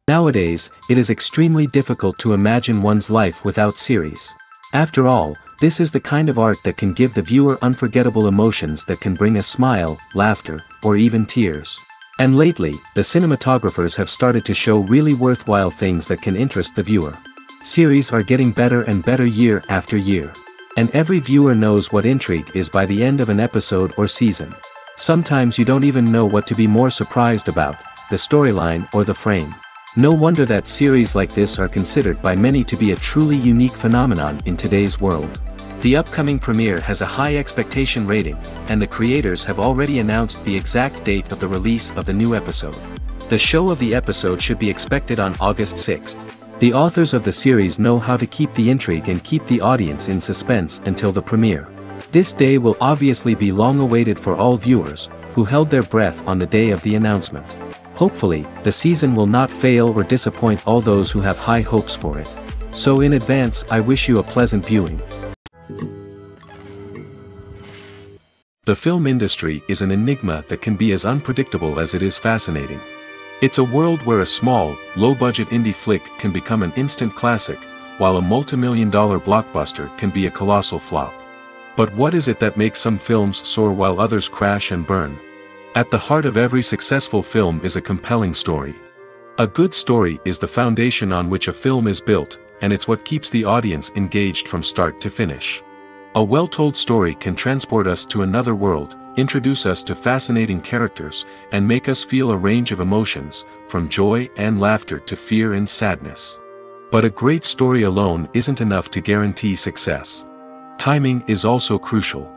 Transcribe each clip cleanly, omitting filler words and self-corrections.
Nowadays, it is extremely difficult to imagine one's life without series. After all, this is the kind of art that can give the viewer unforgettable emotions that can bring a smile, laughter, or even tears. And lately, the cinematographers have started to show really worthwhile things that can interest the viewer. Series are getting better and better year after year. And every viewer knows what intrigue is by the end of an episode or season. Sometimes you don't even know what to be more surprised about, the storyline or the frame. No wonder that series like this are considered by many to be a truly unique phenomenon in today's world. The upcoming premiere has a high expectation rating, and the creators have already announced the exact date of the release of the new episode. The show of the episode should be expected on August 6th. The authors of the series know how to keep the intrigue and keep the audience in suspense until the premiere. This day will obviously be long awaited for all viewers, who held their breath on the day of the announcement. Hopefully, the season will not fail or disappoint all those who have high hopes for it. So in advance, I wish you a pleasant viewing. The film industry is an enigma that can be as unpredictable as it is fascinating. It's a world where a small, low-budget indie flick can become an instant classic, while a multi-million-dollar blockbuster can be a colossal flop. But what is it that makes some films soar while others crash and burn? At the heart of every successful film is a compelling story. A good story is the foundation on which a film is built, and it's what keeps the audience engaged from start to finish. A well-told story can transport us to another world, introduce us to fascinating characters, and make us feel a range of emotions, from joy and laughter to fear and sadness. But a great story alone isn't enough to guarantee success. Timing is also crucial.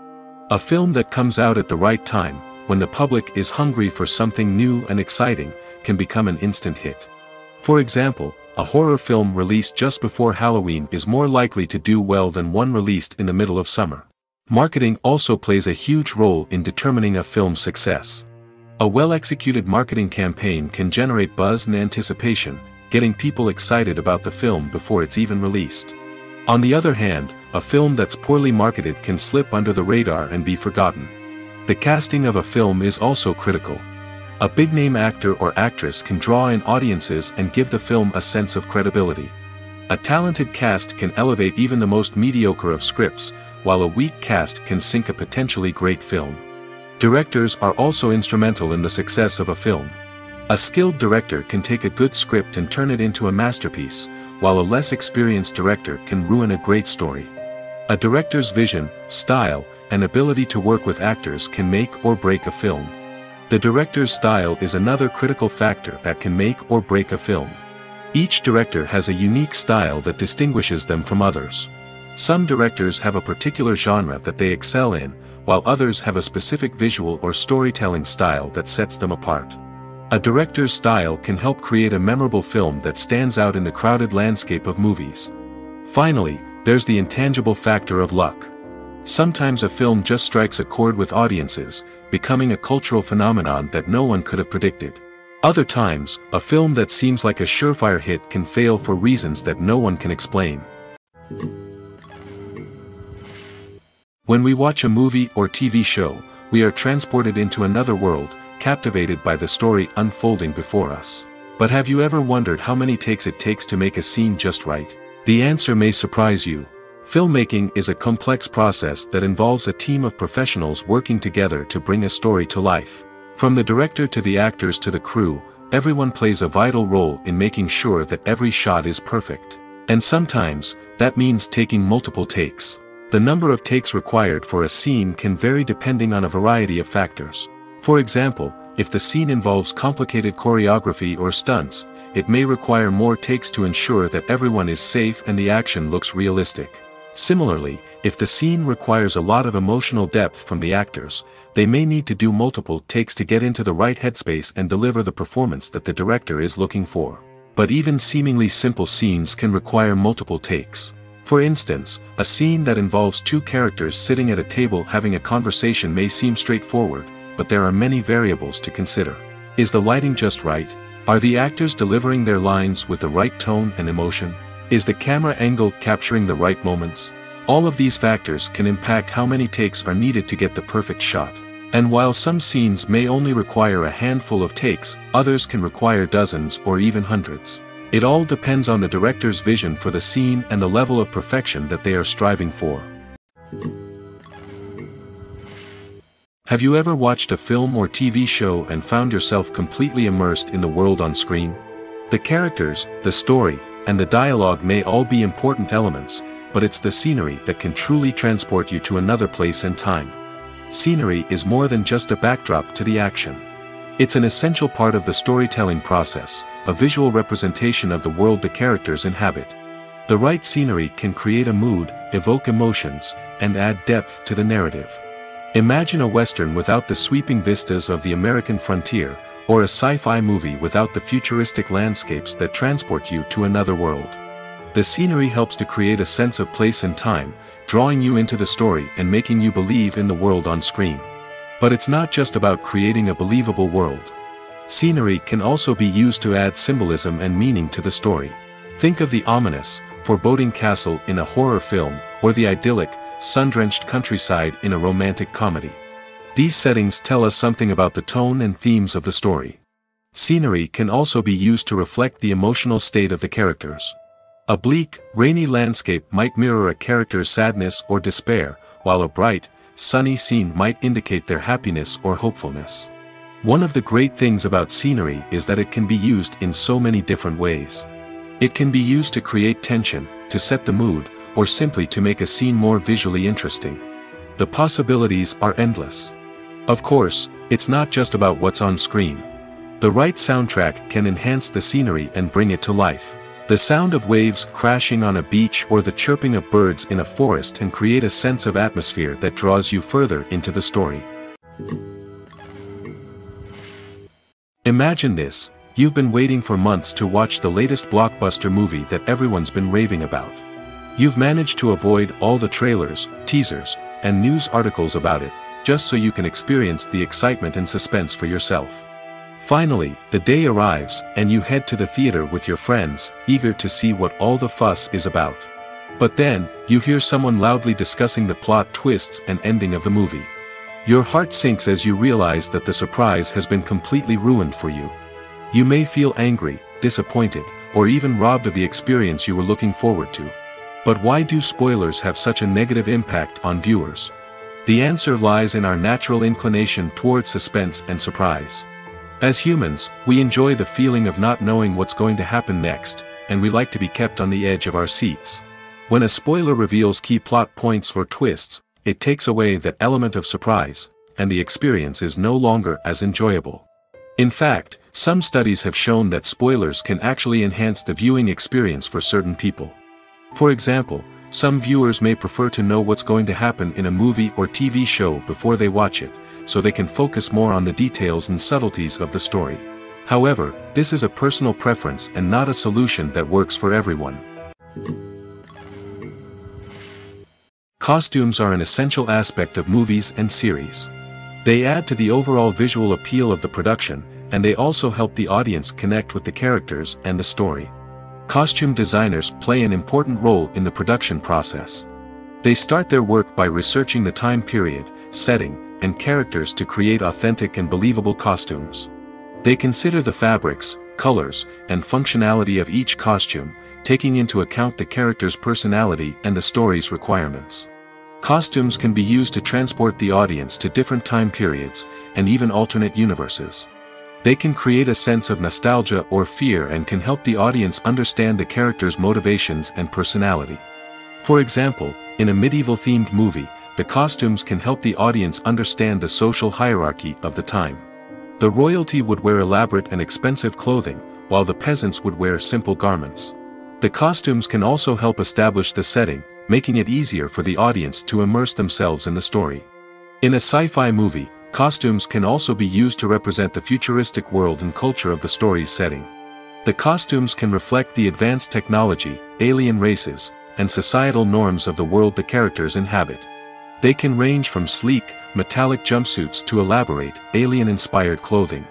A film that comes out at the right time, when the public is hungry for something new and exciting, can become an instant hit. For example, a horror film released just before Halloween is more likely to do well than one released in the middle of summer. Marketing also plays a huge role in determining a film's success. A well-executed marketing campaign can generate buzz and anticipation, getting people excited about the film before it's even released. On the other hand, a film that's poorly marketed can slip under the radar and be forgotten. The casting of a film is also critical. A big-name actor or actress can draw in audiences and give the film a sense of credibility. A talented cast can elevate even the most mediocre of scripts, while a weak cast can sink a potentially great film. Directors are also instrumental in the success of a film. A skilled director can take a good script and turn it into a masterpiece, while a less experienced director can ruin a great story. A director's vision, style, and ability to work with actors can make or break a film. The director's style is another critical factor that can make or break a film. Each director has a unique style that distinguishes them from others. Some directors have a particular genre that they excel in, while others have a specific visual or storytelling style that sets them apart. A director's style can help create a memorable film that stands out in the crowded landscape of movies. Finally, there's the intangible factor of luck. Sometimes a film just strikes a chord with audiences, becoming a cultural phenomenon that no one could have predicted. Other times, a film that seems like a surefire hit can fail for reasons that no one can explain. When we watch a movie or TV show, we are transported into another world, captivated by the story unfolding before us. But have you ever wondered how many takes it takes to make a scene just right? The answer may surprise you. Filmmaking is a complex process that involves a team of professionals working together to bring a story to life. From the director to the actors to the crew, everyone plays a vital role in making sure that every shot is perfect. And sometimes, that means taking multiple takes. The number of takes required for a scene can vary depending on a variety of factors. For example, if the scene involves complicated choreography or stunts, it may require more takes to ensure that everyone is safe and the action looks realistic. Similarly, if the scene requires a lot of emotional depth from the actors, they may need to do multiple takes to get into the right headspace and deliver the performance that the director is looking for. But even seemingly simple scenes can require multiple takes. For instance, a scene that involves two characters sitting at a table having a conversation may seem straightforward, but there are many variables to consider. Is the lighting just right? Are the actors delivering their lines with the right tone and emotion? Is the camera angle capturing the right moments? All of these factors can impact how many takes are needed to get the perfect shot. And while some scenes may only require a handful of takes, others can require dozens or even hundreds. It all depends on the director's vision for the scene and the level of perfection that they are striving for. Have you ever watched a film or TV show and found yourself completely immersed in the world on screen? The characters, the story, and the dialogue may all be important elements, but it's the scenery that can truly transport you to another place and time. Scenery is more than just a backdrop to the action. It's an essential part of the storytelling process, a visual representation of the world the characters inhabit. The right scenery can create a mood, evoke emotions, and add depth to the narrative. Imagine a Western without the sweeping vistas of the American frontier, or a sci-fi movie without the futuristic landscapes that transport you to another world. The scenery helps to create a sense of place and time, drawing you into the story and making you believe in the world on screen. But it's not just about creating a believable world. Scenery can also be used to add symbolism and meaning to the story. Think of the ominous, foreboding castle in a horror film, or the idyllic, sun-drenched countryside in a romantic comedy. These settings tell us something about the tone and themes of the story. Scenery can also be used to reflect the emotional state of the characters. A bleak, rainy landscape might mirror a character's sadness or despair, while a bright, sunny scene might indicate their happiness or hopefulness. One of the great things about scenery is that it can be used in so many different ways. It can be used to create tension, to set the mood, or simply to make a scene more visually interesting. The possibilities are endless. Of course, it's not just about what's on screen. The right soundtrack can enhance the scenery and bring it to life. The sound of waves crashing on a beach or the chirping of birds in a forest can create a sense of atmosphere that draws you further into the story. Imagine this: you've been waiting for months to watch the latest blockbuster movie that everyone's been raving about. You've managed to avoid all the trailers, teasers, and news articles about it, just so you can experience the excitement and suspense for yourself. Finally, the day arrives, and you head to the theater with your friends, eager to see what all the fuss is about. But then, you hear someone loudly discussing the plot twists and ending of the movie. Your heart sinks as you realize that the surprise has been completely ruined for you. You may feel angry, disappointed, or even robbed of the experience you were looking forward to. But why do spoilers have such a negative impact on viewers? The answer lies in our natural inclination toward suspense and surprise. As humans, we enjoy the feeling of not knowing what's going to happen next, and we like to be kept on the edge of our seats. When a spoiler reveals key plot points or twists, it takes away that element of surprise, and the experience is no longer as enjoyable. In fact, some studies have shown that spoilers can actually enhance the viewing experience for certain people. For example, some viewers may prefer to know what's going to happen in a movie or TV show before they watch it, so they can focus more on the details and subtleties of the story. However, this is a personal preference and not a solution that works for everyone. Costumes are an essential aspect of movies and series. They add to the overall visual appeal of the production, and they also help the audience connect with the characters and the story. Costume designers play an important role in the production process. They start their work by researching the time period, setting, and characters to create authentic and believable costumes. They consider the fabrics, colors, and functionality of each costume, taking into account the character's personality and the story's requirements. Costumes can be used to transport the audience to different time periods, and even alternate universes. They can create a sense of nostalgia or fear and can help the audience understand the character's motivations and personality. For example, in a medieval-themed movie, the costumes can help the audience understand the social hierarchy of the time. The royalty would wear elaborate and expensive clothing, while the peasants would wear simple garments. The costumes can also help establish the setting, making it easier for the audience to immerse themselves in the story. In a sci-fi movie, costumes can also be used to represent the futuristic world and culture of the story's setting. The costumes can reflect the advanced technology, alien races, and societal norms of the world the characters inhabit. They can range from sleek, metallic jumpsuits to elaborate, alien-inspired clothing.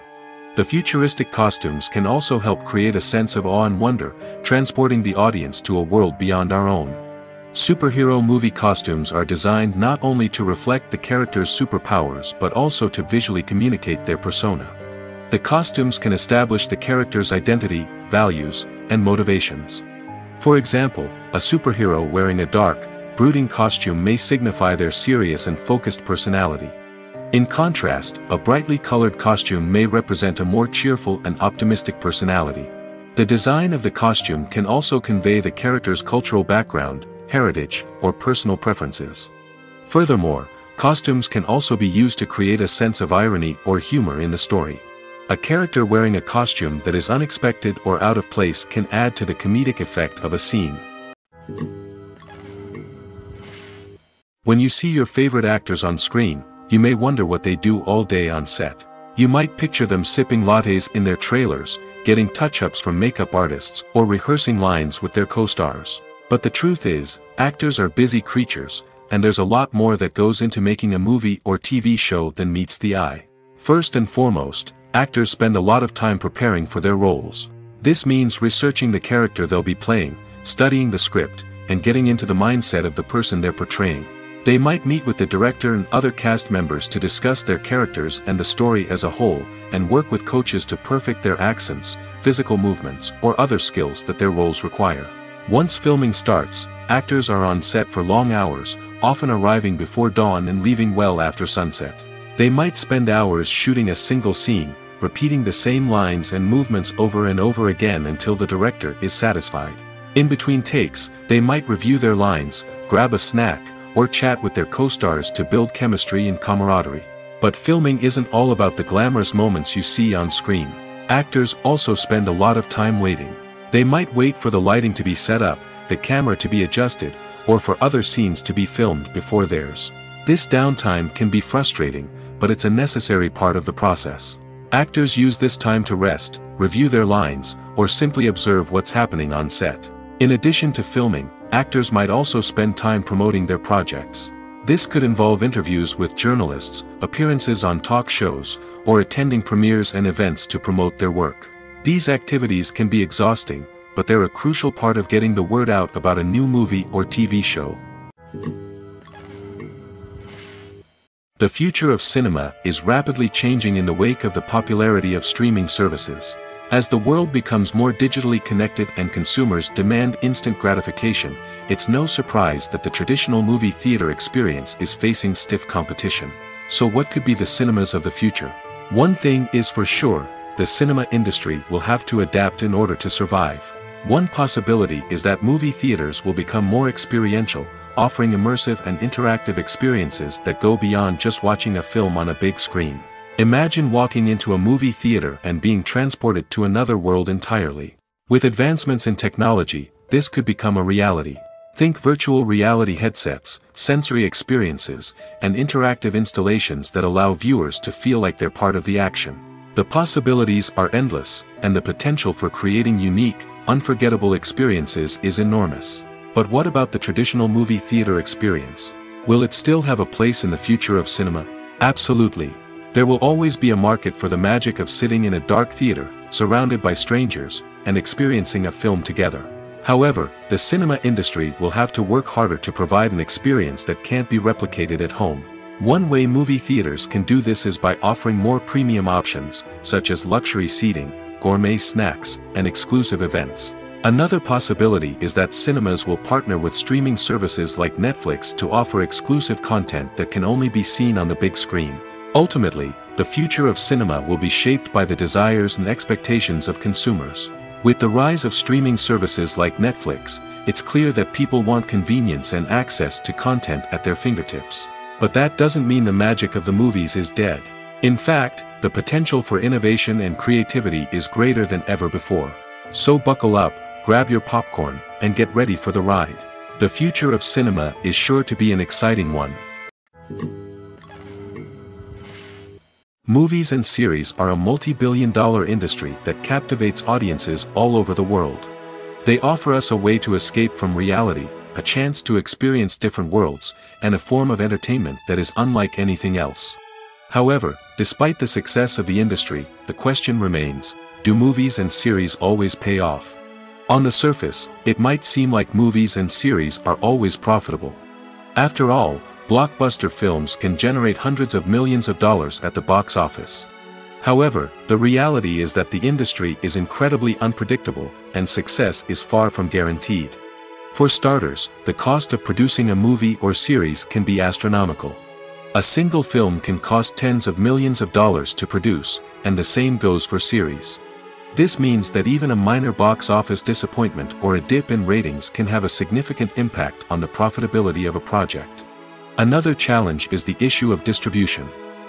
The futuristic costumes can also help create a sense of awe and wonder, transporting the audience to a world beyond our own. Superhero movie costumes are designed not only to reflect the character's superpowers but also to visually communicate their persona. The costumes can establish the character's identity, values, and motivations. For example, a superhero wearing a dark, brooding costume may signify their serious and focused personality. In contrast, a brightly colored costume may represent a more cheerful and optimistic personality. The design of the costume can also convey the character's cultural background, heritage, or personal preferences. Furthermore, costumes can also be used to create a sense of irony or humor in the story. A character wearing a costume that is unexpected or out of place can add to the comedic effect of a scene. When you see your favorite actors on screen, you may wonder what they do all day on set. You might picture them sipping lattes in their trailers, getting touch-ups from makeup artists, or rehearsing lines with their co-stars. But the truth is, actors are busy creatures, and there's a lot more that goes into making a movie or TV show than meets the eye. First and foremost, actors spend a lot of time preparing for their roles. This means researching the character they'll be playing, studying the script, and getting into the mindset of the person they're portraying. They might meet with the director and other cast members to discuss their characters and the story as a whole, and work with coaches to perfect their accents, physical movements, or other skills that their roles require. Once filming starts, actors are on set for long hours, often arriving before dawn and leaving well after sunset. They might spend hours shooting a single scene, repeating the same lines and movements over and over again until the director is satisfied. In between takes, they might review their lines, grab a snack, or chat with their co-stars to build chemistry and camaraderie. But filming isn't all about the glamorous moments you see on screen. Actors also spend a lot of time waiting. They might wait for the lighting to be set up, the camera to be adjusted, or for other scenes to be filmed before theirs. This downtime can be frustrating, but it's a necessary part of the process. Actors use this time to rest, review their lines, or simply observe what's happening on set. In addition to filming, actors might also spend time promoting their projects. This could involve interviews with journalists, appearances on talk shows, or attending premieres and events to promote their work. These activities can be exhausting, but they're a crucial part of getting the word out about a new movie or TV show. The future of cinema is rapidly changing in the wake of the popularity of streaming services. As the world becomes more digitally connected and consumers demand instant gratification, it's no surprise that the traditional movie theater experience is facing stiff competition. So what could be the cinemas of the future? One thing is for sure, the cinema industry will have to adapt in order to survive. One possibility is that movie theaters will become more experiential, offering immersive and interactive experiences that go beyond just watching a film on a big screen. Imagine walking into a movie theater and being transported to another world entirely. With advancements in technology, this could become a reality. Think virtual reality headsets, sensory experiences, and interactive installations that allow viewers to feel like they're part of the action. The possibilities are endless, and the potential for creating unique, unforgettable experiences is enormous. But what about the traditional movie theater experience? Will it still have a place in the future of cinema? Absolutely. There will always be a market for the magic of sitting in a dark theater, surrounded by strangers, and experiencing a film together. However, the cinema industry will have to work harder to provide an experience that can't be replicated at home. One way movie theaters can do this is by offering more premium options, such as luxury seating, gourmet snacks, and exclusive events. Another possibility is that cinemas will partner with streaming services like Netflix to offer exclusive content that can only be seen on the big screen. Ultimately, The future of cinema will be shaped by the desires and expectations of consumers. With the rise of streaming services like Netflix, it's clear that people want convenience and access to content at their fingertips. But that doesn't mean the magic of the movies is dead. In fact, the potential for innovation and creativity is greater than ever before. So buckle up, grab your popcorn, and get ready for the ride. The future of cinema is sure to be an exciting one. Movies and series are a multi-billion-dollar industry that captivates audiences all over the world. They offer us a way to escape from reality, a chance to experience different worlds, and a form of entertainment that is unlike anything else. However, despite the success of the industry, the question remains, do movies and series always pay off? On the surface, it might seem like movies and series are always profitable. After all, blockbuster films can generate hundreds of millions of dollars at the box office. However, the reality is that the industry is incredibly unpredictable, and success is far from guaranteed. For starters, the cost of producing a movie or series can be astronomical. A single film can cost tens of millions of dollars to produce, and the same goes for series. This means that even a minor box office disappointment or a dip in ratings can have a significant impact on the profitability of a project. Another challenge is the issue of distribution.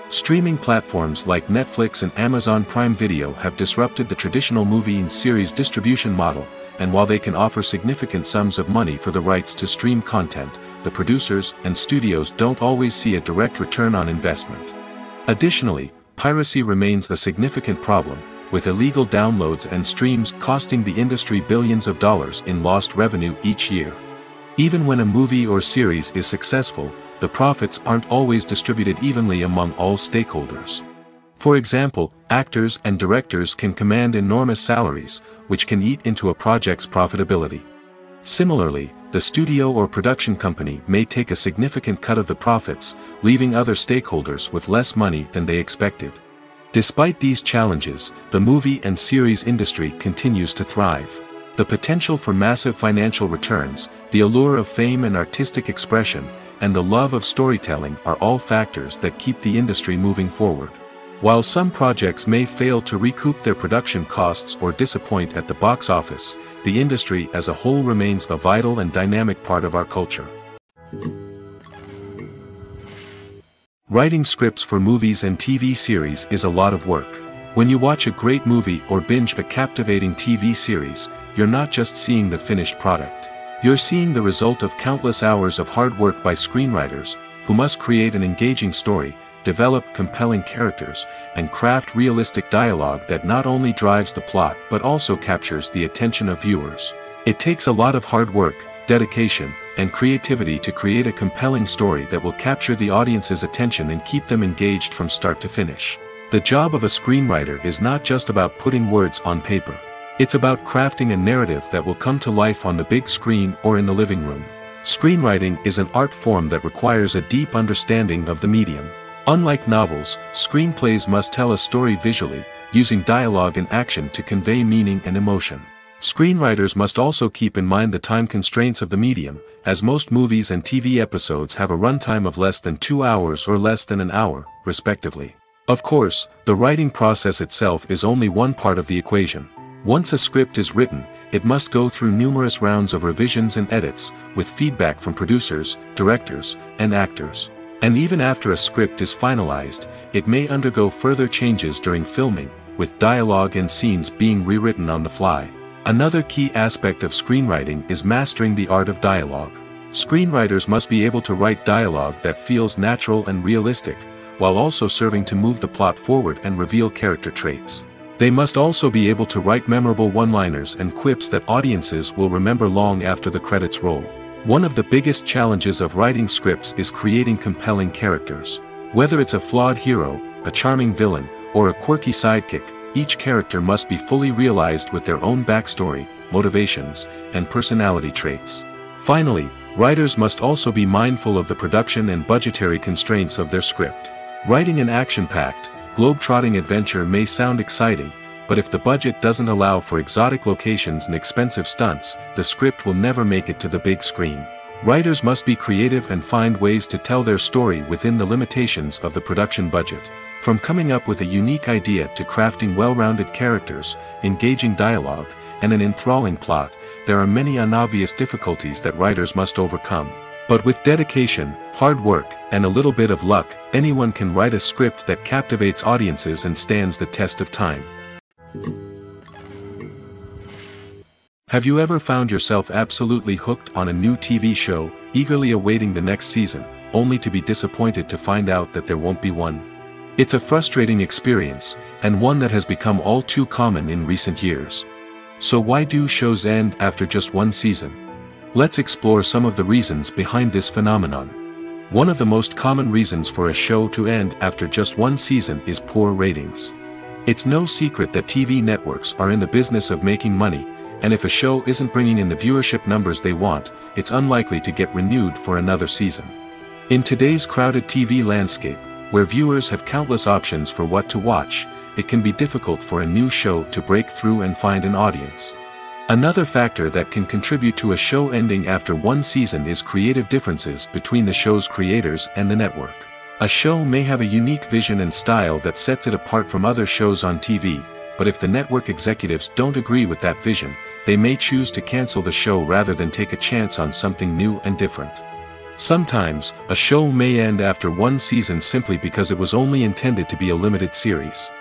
Streaming platforms like Netflix and Amazon Prime Video have disrupted the traditional movie and series distribution model, and while they can offer significant sums of money for the rights to stream content, the producers and studios don't always see a direct return on investment. Additionally, piracy remains a significant problem, with illegal downloads and streams costing the industry billions of dollars in lost revenue each year. Even when a movie or series is successful, the profits aren't always distributed evenly among all stakeholders. For example, actors and directors can command enormous salaries, which can eat into a project's profitability. Similarly, the studio or production company may take a significant cut of the profits, leaving other stakeholders with less money than they expected. Despite these challenges, the movie and series industry continues to thrive. The potential for massive financial returns, the allure of fame and artistic expression, and the love of storytelling are all factors that keep the industry moving forward. While some projects may fail to recoup their production costs or disappoint at the box office, the industry as a whole remains a vital and dynamic part of our culture. Writing scripts for movies and TV series is a lot of work. When you watch a great movie or binge a captivating TV series, you're not just seeing the finished product. You're seeing the result of countless hours of hard work by screenwriters, who must create an engaging story, develop compelling characters, and craft realistic dialogue that not only drives the plot but also captures the attention of viewers. It takes a lot of hard work, dedication, and creativity to create a compelling story that will capture the audience's attention and keep them engaged from start to finish. The job of a screenwriter is not just about putting words on paper. It's about crafting a narrative that will come to life on the big screen or in the living room. Screenwriting is an art form that requires a deep understanding of the medium. Unlike novels, screenplays must tell a story visually, using dialogue and action to convey meaning and emotion. Screenwriters must also keep in mind the time constraints of the medium, as most movies and TV episodes have a runtime of less than 2 hours or less than an hour, respectively. Of course, the writing process itself is only one part of the equation. Once a script is written, it must go through numerous rounds of revisions and edits, with feedback from producers, directors, and actors. And even after a script is finalized, it may undergo further changes during filming, with dialogue and scenes being rewritten on the fly. Another key aspect of screenwriting is mastering the art of dialogue. Screenwriters must be able to write dialogue that feels natural and realistic, while also serving to move the plot forward and reveal character traits. They must also be able to write memorable one-liners and quips that audiences will remember long after the credits roll. One of the biggest challenges of writing scripts is creating compelling characters. Whether it's a flawed hero, a charming villain, or a quirky sidekick, each character must be fully realized with their own backstory, motivations, and personality traits. Finally, writers must also be mindful of the production and budgetary constraints of their script. Writing an action-packed, globe-trotting adventure may sound exciting, but if the budget doesn't allow for exotic locations and expensive stunts, the script will never make it to the big screen. Writers must be creative and find ways to tell their story within the limitations of the production budget. From coming up with a unique idea to crafting well-rounded characters, engaging dialogue, and an enthralling plot, there are many unobvious difficulties that writers must overcome. But with dedication, hard work, and a little bit of luck, anyone can write a script that captivates audiences and stands the test of time. Have you ever found yourself absolutely hooked on a new TV show, eagerly awaiting the next season, only to be disappointed to find out that there won't be one? It's a frustrating experience, and one that has become all too common in recent years. So why do shows end after just one season? Let's explore some of the reasons behind this phenomenon. One of the most common reasons for a show to end after just one season is poor ratings. It's no secret that TV networks are in the business of making money, and if a show isn't bringing in the viewership numbers they want, it's unlikely to get renewed for another season. In today's crowded TV landscape, where viewers have countless options for what to watch, it can be difficult for a new show to break through and find an audience. Another factor that can contribute to a show ending after one season is creative differences between the show's creators and the network. A show may have a unique vision and style that sets it apart from other shows on TV, but if the network executives don't agree with that vision, they may choose to cancel the show rather than take a chance on something new and different. Sometimes, a show may end after one season simply because it was only intended to be a limited series.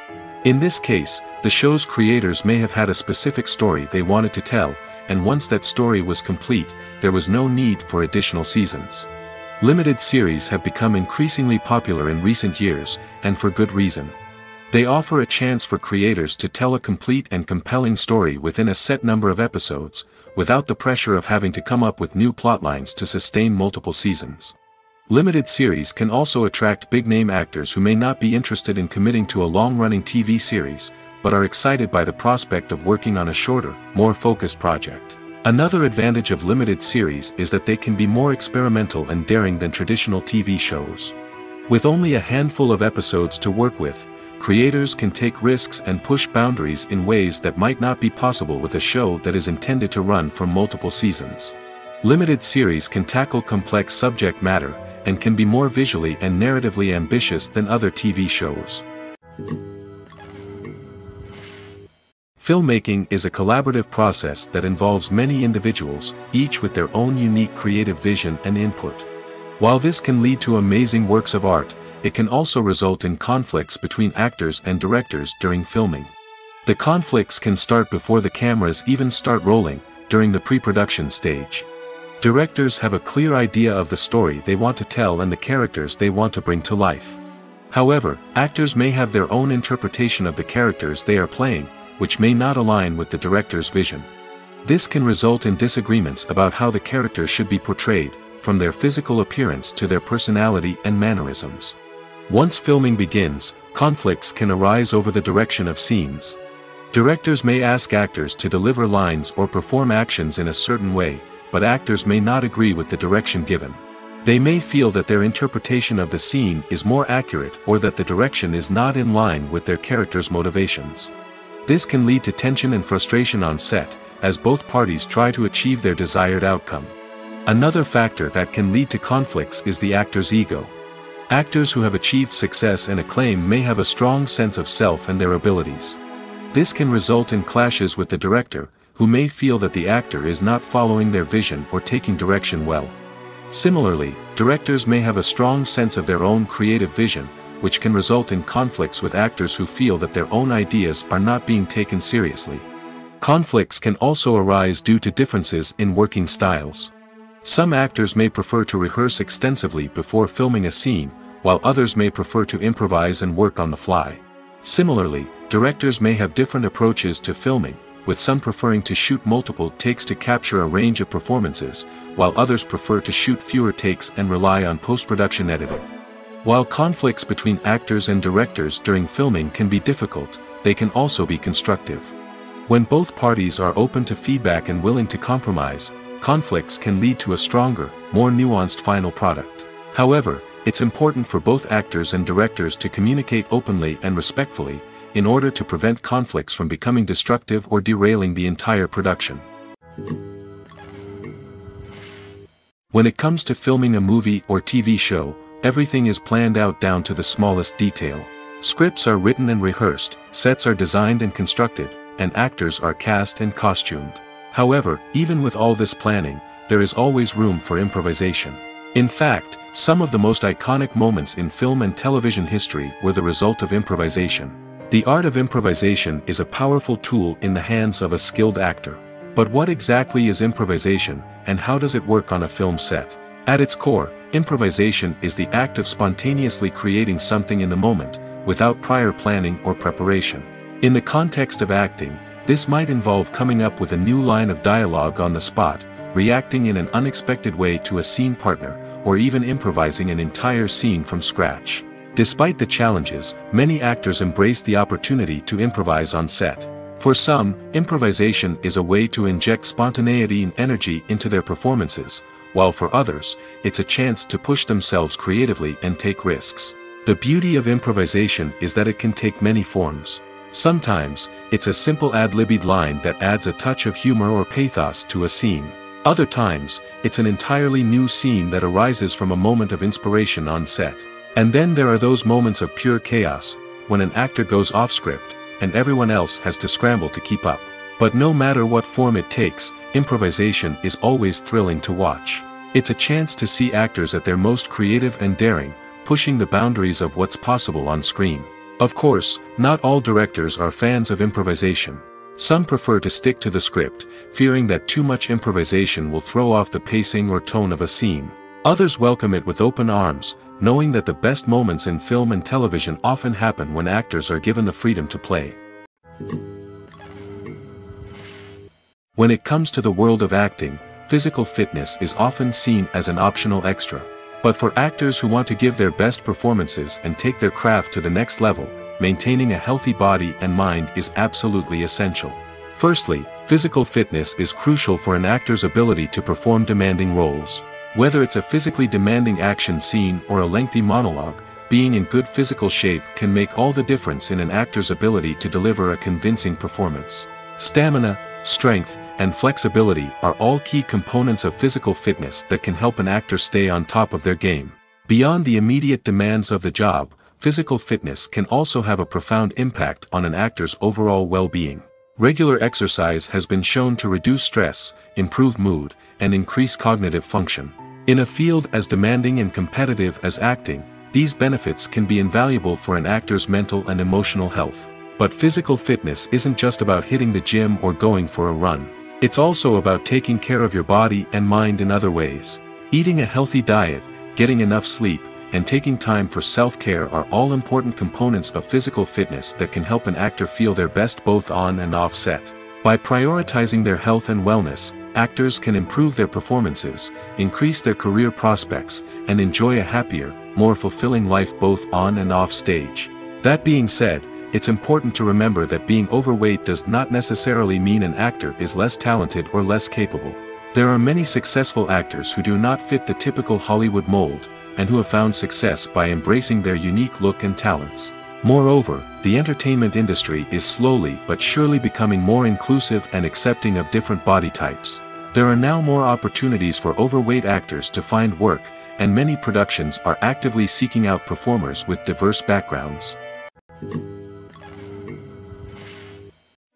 In this case, the show's creators may have had a specific story they wanted to tell, and once that story was complete, there was no need for additional seasons. Limited series have become increasingly popular in recent years, and for good reason. They offer a chance for creators to tell a complete and compelling story within a set number of episodes, without the pressure of having to come up with new plotlines to sustain multiple seasons. Limited series can also attract big-name actors who may not be interested in committing to a long-running TV series, but are excited by the prospect of working on a shorter, more focused project. Another advantage of limited series is that they can be more experimental and daring than traditional TV shows. With only a handful of episodes to work with, creators can take risks and push boundaries in ways that might not be possible with a show that is intended to run for multiple seasons. Limited series can tackle complex subject matter, and can be more visually and narratively ambitious than other TV shows. Filmmaking is a collaborative process that involves many individuals, each with their own unique creative vision and input. While this can lead to amazing works of art, it can also result in conflicts between actors and directors during filming. The conflicts can start before the cameras even start rolling, during the pre-production stage. Directors have a clear idea of the story they want to tell and the characters they want to bring to life. However, actors may have their own interpretation of the characters they are playing, which may not align with the director's vision. This can result in disagreements about how the characters should be portrayed, from their physical appearance to their personality and mannerisms. Once filming begins, conflicts can arise over the direction of scenes. Directors may ask actors to deliver lines or perform actions in a certain way, but actors may not agree with the direction given. They may feel that their interpretation of the scene is more accurate or that the direction is not in line with their character's motivations. This can lead to tension and frustration on set, as both parties try to achieve their desired outcome. Another factor that can lead to conflicts is the actor's ego. Actors who have achieved success and acclaim may have a strong sense of self and their abilities. This can result in clashes with the director, who may feel that the actor is not following their vision or taking direction well. Similarly, directors may have a strong sense of their own creative vision, which can result in conflicts with actors who feel that their own ideas are not being taken seriously. Conflicts can also arise due to differences in working styles. Some actors may prefer to rehearse extensively before filming a scene, while others may prefer to improvise and work on the fly. Similarly, directors may have different approaches to filming, with some preferring to shoot multiple takes to capture a range of performances, while others prefer to shoot fewer takes and rely on post-production editing. While conflicts between actors and directors during filming can be difficult, they can also be constructive. When both parties are open to feedback and willing to compromise, conflicts can lead to a stronger, more nuanced final product. However, it's important for both actors and directors to communicate openly and respectfully, in order to prevent conflicts from becoming destructive or derailing the entire production. When it comes to filming a movie or TV show, everything is planned out down to the smallest detail. Scripts are written and rehearsed, sets are designed and constructed, and actors are cast and costumed. However, even with all this planning, there is always room for improvisation. In fact, some of the most iconic moments in film and television history were the result of improvisation. The art of improvisation is a powerful tool in the hands of a skilled actor. But what exactly is improvisation, and how does it work on a film set? At its core, improvisation is the act of spontaneously creating something in the moment, without prior planning or preparation. In the context of acting, this might involve coming up with a new line of dialogue on the spot, reacting in an unexpected way to a scene partner, or even improvising an entire scene from scratch. Despite the challenges, many actors embrace the opportunity to improvise on set. For some, improvisation is a way to inject spontaneity and energy into their performances, while for others, it's a chance to push themselves creatively and take risks. The beauty of improvisation is that it can take many forms. Sometimes, it's a simple ad-libbed line that adds a touch of humor or pathos to a scene. Other times, it's an entirely new scene that arises from a moment of inspiration on set. And then there are those moments of pure chaos, when an actor goes off script, and everyone else has to scramble to keep up. But no matter what form it takes, improvisation is always thrilling to watch. It's a chance to see actors at their most creative and daring, pushing the boundaries of what's possible on screen. Of course, not all directors are fans of improvisation. Some prefer to stick to the script, fearing that too much improvisation will throw off the pacing or tone of a scene. Others welcome it with open arms, knowing that the best moments in film and television often happen when actors are given the freedom to play. When it comes to the world of acting, physical fitness is often seen as an optional extra. But for actors who want to give their best performances and take their craft to the next level, maintaining a healthy body and mind is absolutely essential. Firstly, physical fitness is crucial for an actor's ability to perform demanding roles. Whether it's a physically demanding action scene or a lengthy monologue, being in good physical shape can make all the difference in an actor's ability to deliver a convincing performance. Stamina, strength, and flexibility are all key components of physical fitness that can help an actor stay on top of their game. Beyond the immediate demands of the job, physical fitness can also have a profound impact on an actor's overall well-being. Regular exercise has been shown to reduce stress, improve mood, and increase cognitive function. In a field as demanding and competitive as acting, these benefits can be invaluable for an actor's mental and emotional health. But physical fitness isn't just about hitting the gym or going for a run. It's also about taking care of your body and mind in other ways. Eating a healthy diet, getting enough sleep, and taking time for self-care are all important components of physical fitness that can help an actor feel their best both on and off set. By prioritizing their health and wellness, actors can improve their performances, increase their career prospects, and enjoy a happier, more fulfilling life both on and off stage. That being said, it's important to remember that being overweight does not necessarily mean an actor is less talented or less capable. There are many successful actors who do not fit the typical Hollywood mold, and who have found success by embracing their unique look and talents. Moreover, the entertainment industry is slowly but surely becoming more inclusive and accepting of different body types. There are now more opportunities for overweight actors to find work, and many productions are actively seeking out performers with diverse backgrounds.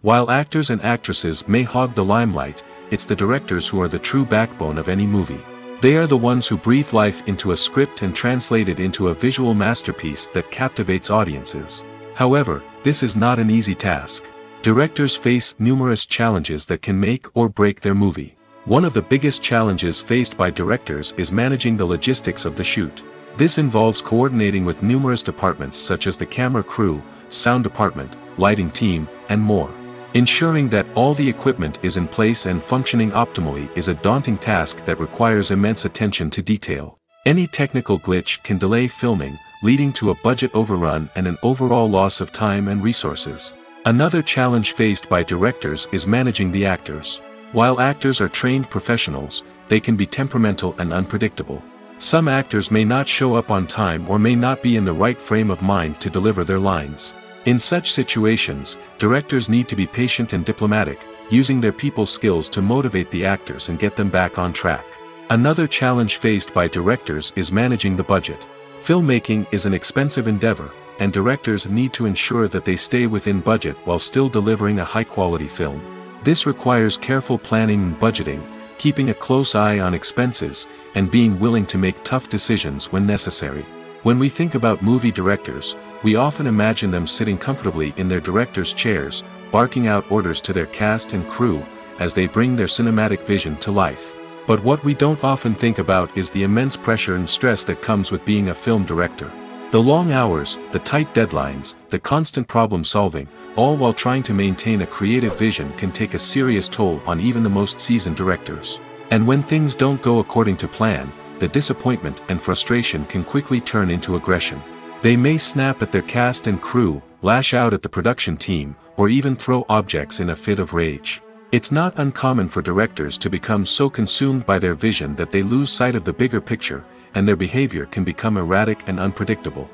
While actors and actresses may hog the limelight, it's the directors who are the true backbone of any movie. They are the ones who breathe life into a script and translate it into a visual masterpiece that captivates audiences. However, this is not an easy task. Directors face numerous challenges that can make or break their movie. One of the biggest challenges faced by directors is managing the logistics of the shoot. This involves coordinating with numerous departments such as the camera crew, sound department, lighting team, and more. Ensuring that all the equipment is in place and functioning optimally is a daunting task that requires immense attention to detail. Any technical glitch can delay filming, leading to a budget overrun and an overall loss of time and resources. Another challenge faced by directors is managing the actors. While actors are trained professionals, they can be temperamental and unpredictable. Some actors may not show up on time or may not be in the right frame of mind to deliver their lines. In such situations, directors need to be patient and diplomatic, using their people skills to motivate the actors and get them back on track. Another challenge faced by directors is managing the budget. Filmmaking is an expensive endeavor, and directors need to ensure that they stay within budget while still delivering a high-quality film. This requires careful planning and budgeting, keeping a close eye on expenses, and being willing to make tough decisions when necessary. When we think about movie directors, we often imagine them sitting comfortably in their director's chairs, barking out orders to their cast and crew, as they bring their cinematic vision to life. But what we don't often think about is the immense pressure and stress that comes with being a film director. The long hours, the tight deadlines, the constant problem solving, all while trying to maintain a creative vision can take a serious toll on even the most seasoned directors. And when things don't go according to plan, the disappointment and frustration can quickly turn into aggression. They may snap at their cast and crew, lash out at the production team, or even throw objects in a fit of rage. It's not uncommon for directors to become so consumed by their vision that they lose sight of the bigger picture, and their behavior can become erratic and unpredictable.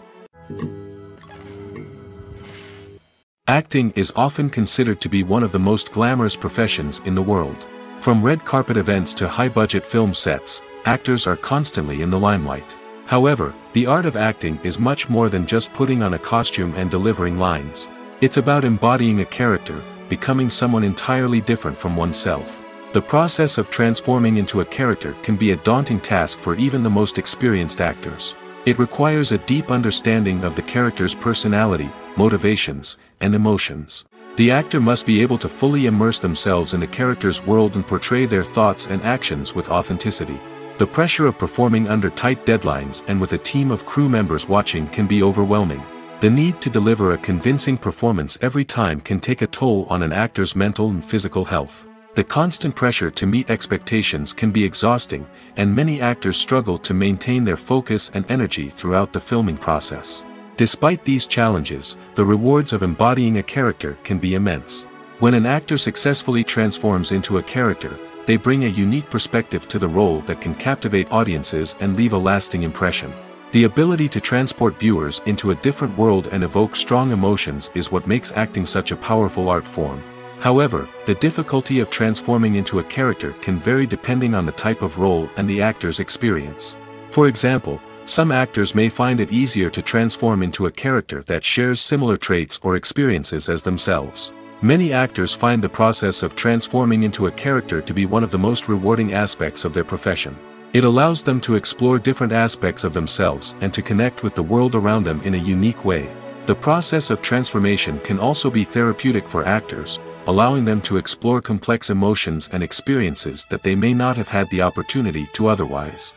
Acting is often considered to be one of the most glamorous professions in the world. From red carpet events to high-budget film sets, actors are constantly in the limelight. However, the art of acting is much more than just putting on a costume and delivering lines. It's about embodying a character, becoming someone entirely different from oneself. The process of transforming into a character can be a daunting task for even the most experienced actors. It requires a deep understanding of the character's personality, motivations, and emotions. The actor must be able to fully immerse themselves in the character's world and portray their thoughts and actions with authenticity. The pressure of performing under tight deadlines and with a team of crew members watching can be overwhelming. The need to deliver a convincing performance every time can take a toll on an actor's mental and physical health. The constant pressure to meet expectations can be exhausting, and many actors struggle to maintain their focus and energy throughout the filming process. Despite these challenges, the rewards of embodying a character can be immense. When an actor successfully transforms into a character, they bring a unique perspective to the role that can captivate audiences and leave a lasting impression. The ability to transport viewers into a different world and evoke strong emotions is what makes acting such a powerful art form. However, the difficulty of transforming into a character can vary depending on the type of role and the actor's experience. For example, some actors may find it easier to transform into a character that shares similar traits or experiences as themselves. Many actors find the process of transforming into a character to be one of the most rewarding aspects of their profession. It allows them to explore different aspects of themselves and to connect with the world around them in a unique way. The process of transformation can also be therapeutic for actors, allowing them to explore complex emotions and experiences that they may not have had the opportunity to otherwise.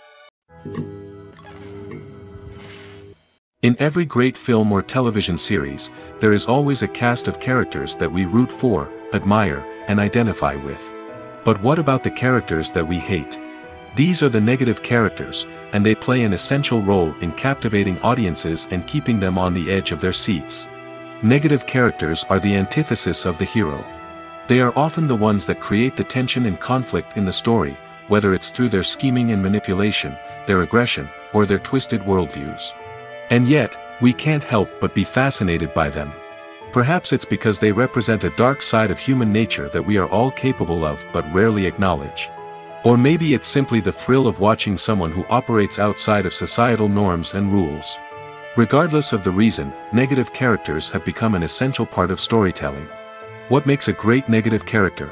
In every great film or television series, there is always a cast of characters that we root for, admire, and identify with. But what about the characters that we hate? These are the negative characters, and they play an essential role in captivating audiences and keeping them on the edge of their seats. Negative characters are the antithesis of the hero. They are often the ones that create the tension and conflict in the story, whether it's through their scheming and manipulation, their aggression, or their twisted worldviews. And yet, we can't help but be fascinated by them. Perhaps it's because they represent a dark side of human nature that we are all capable of but rarely acknowledge. Or maybe it's simply the thrill of watching someone who operates outside of societal norms and rules. Regardless of the reason, negative characters have become an essential part of storytelling. What makes a great negative character?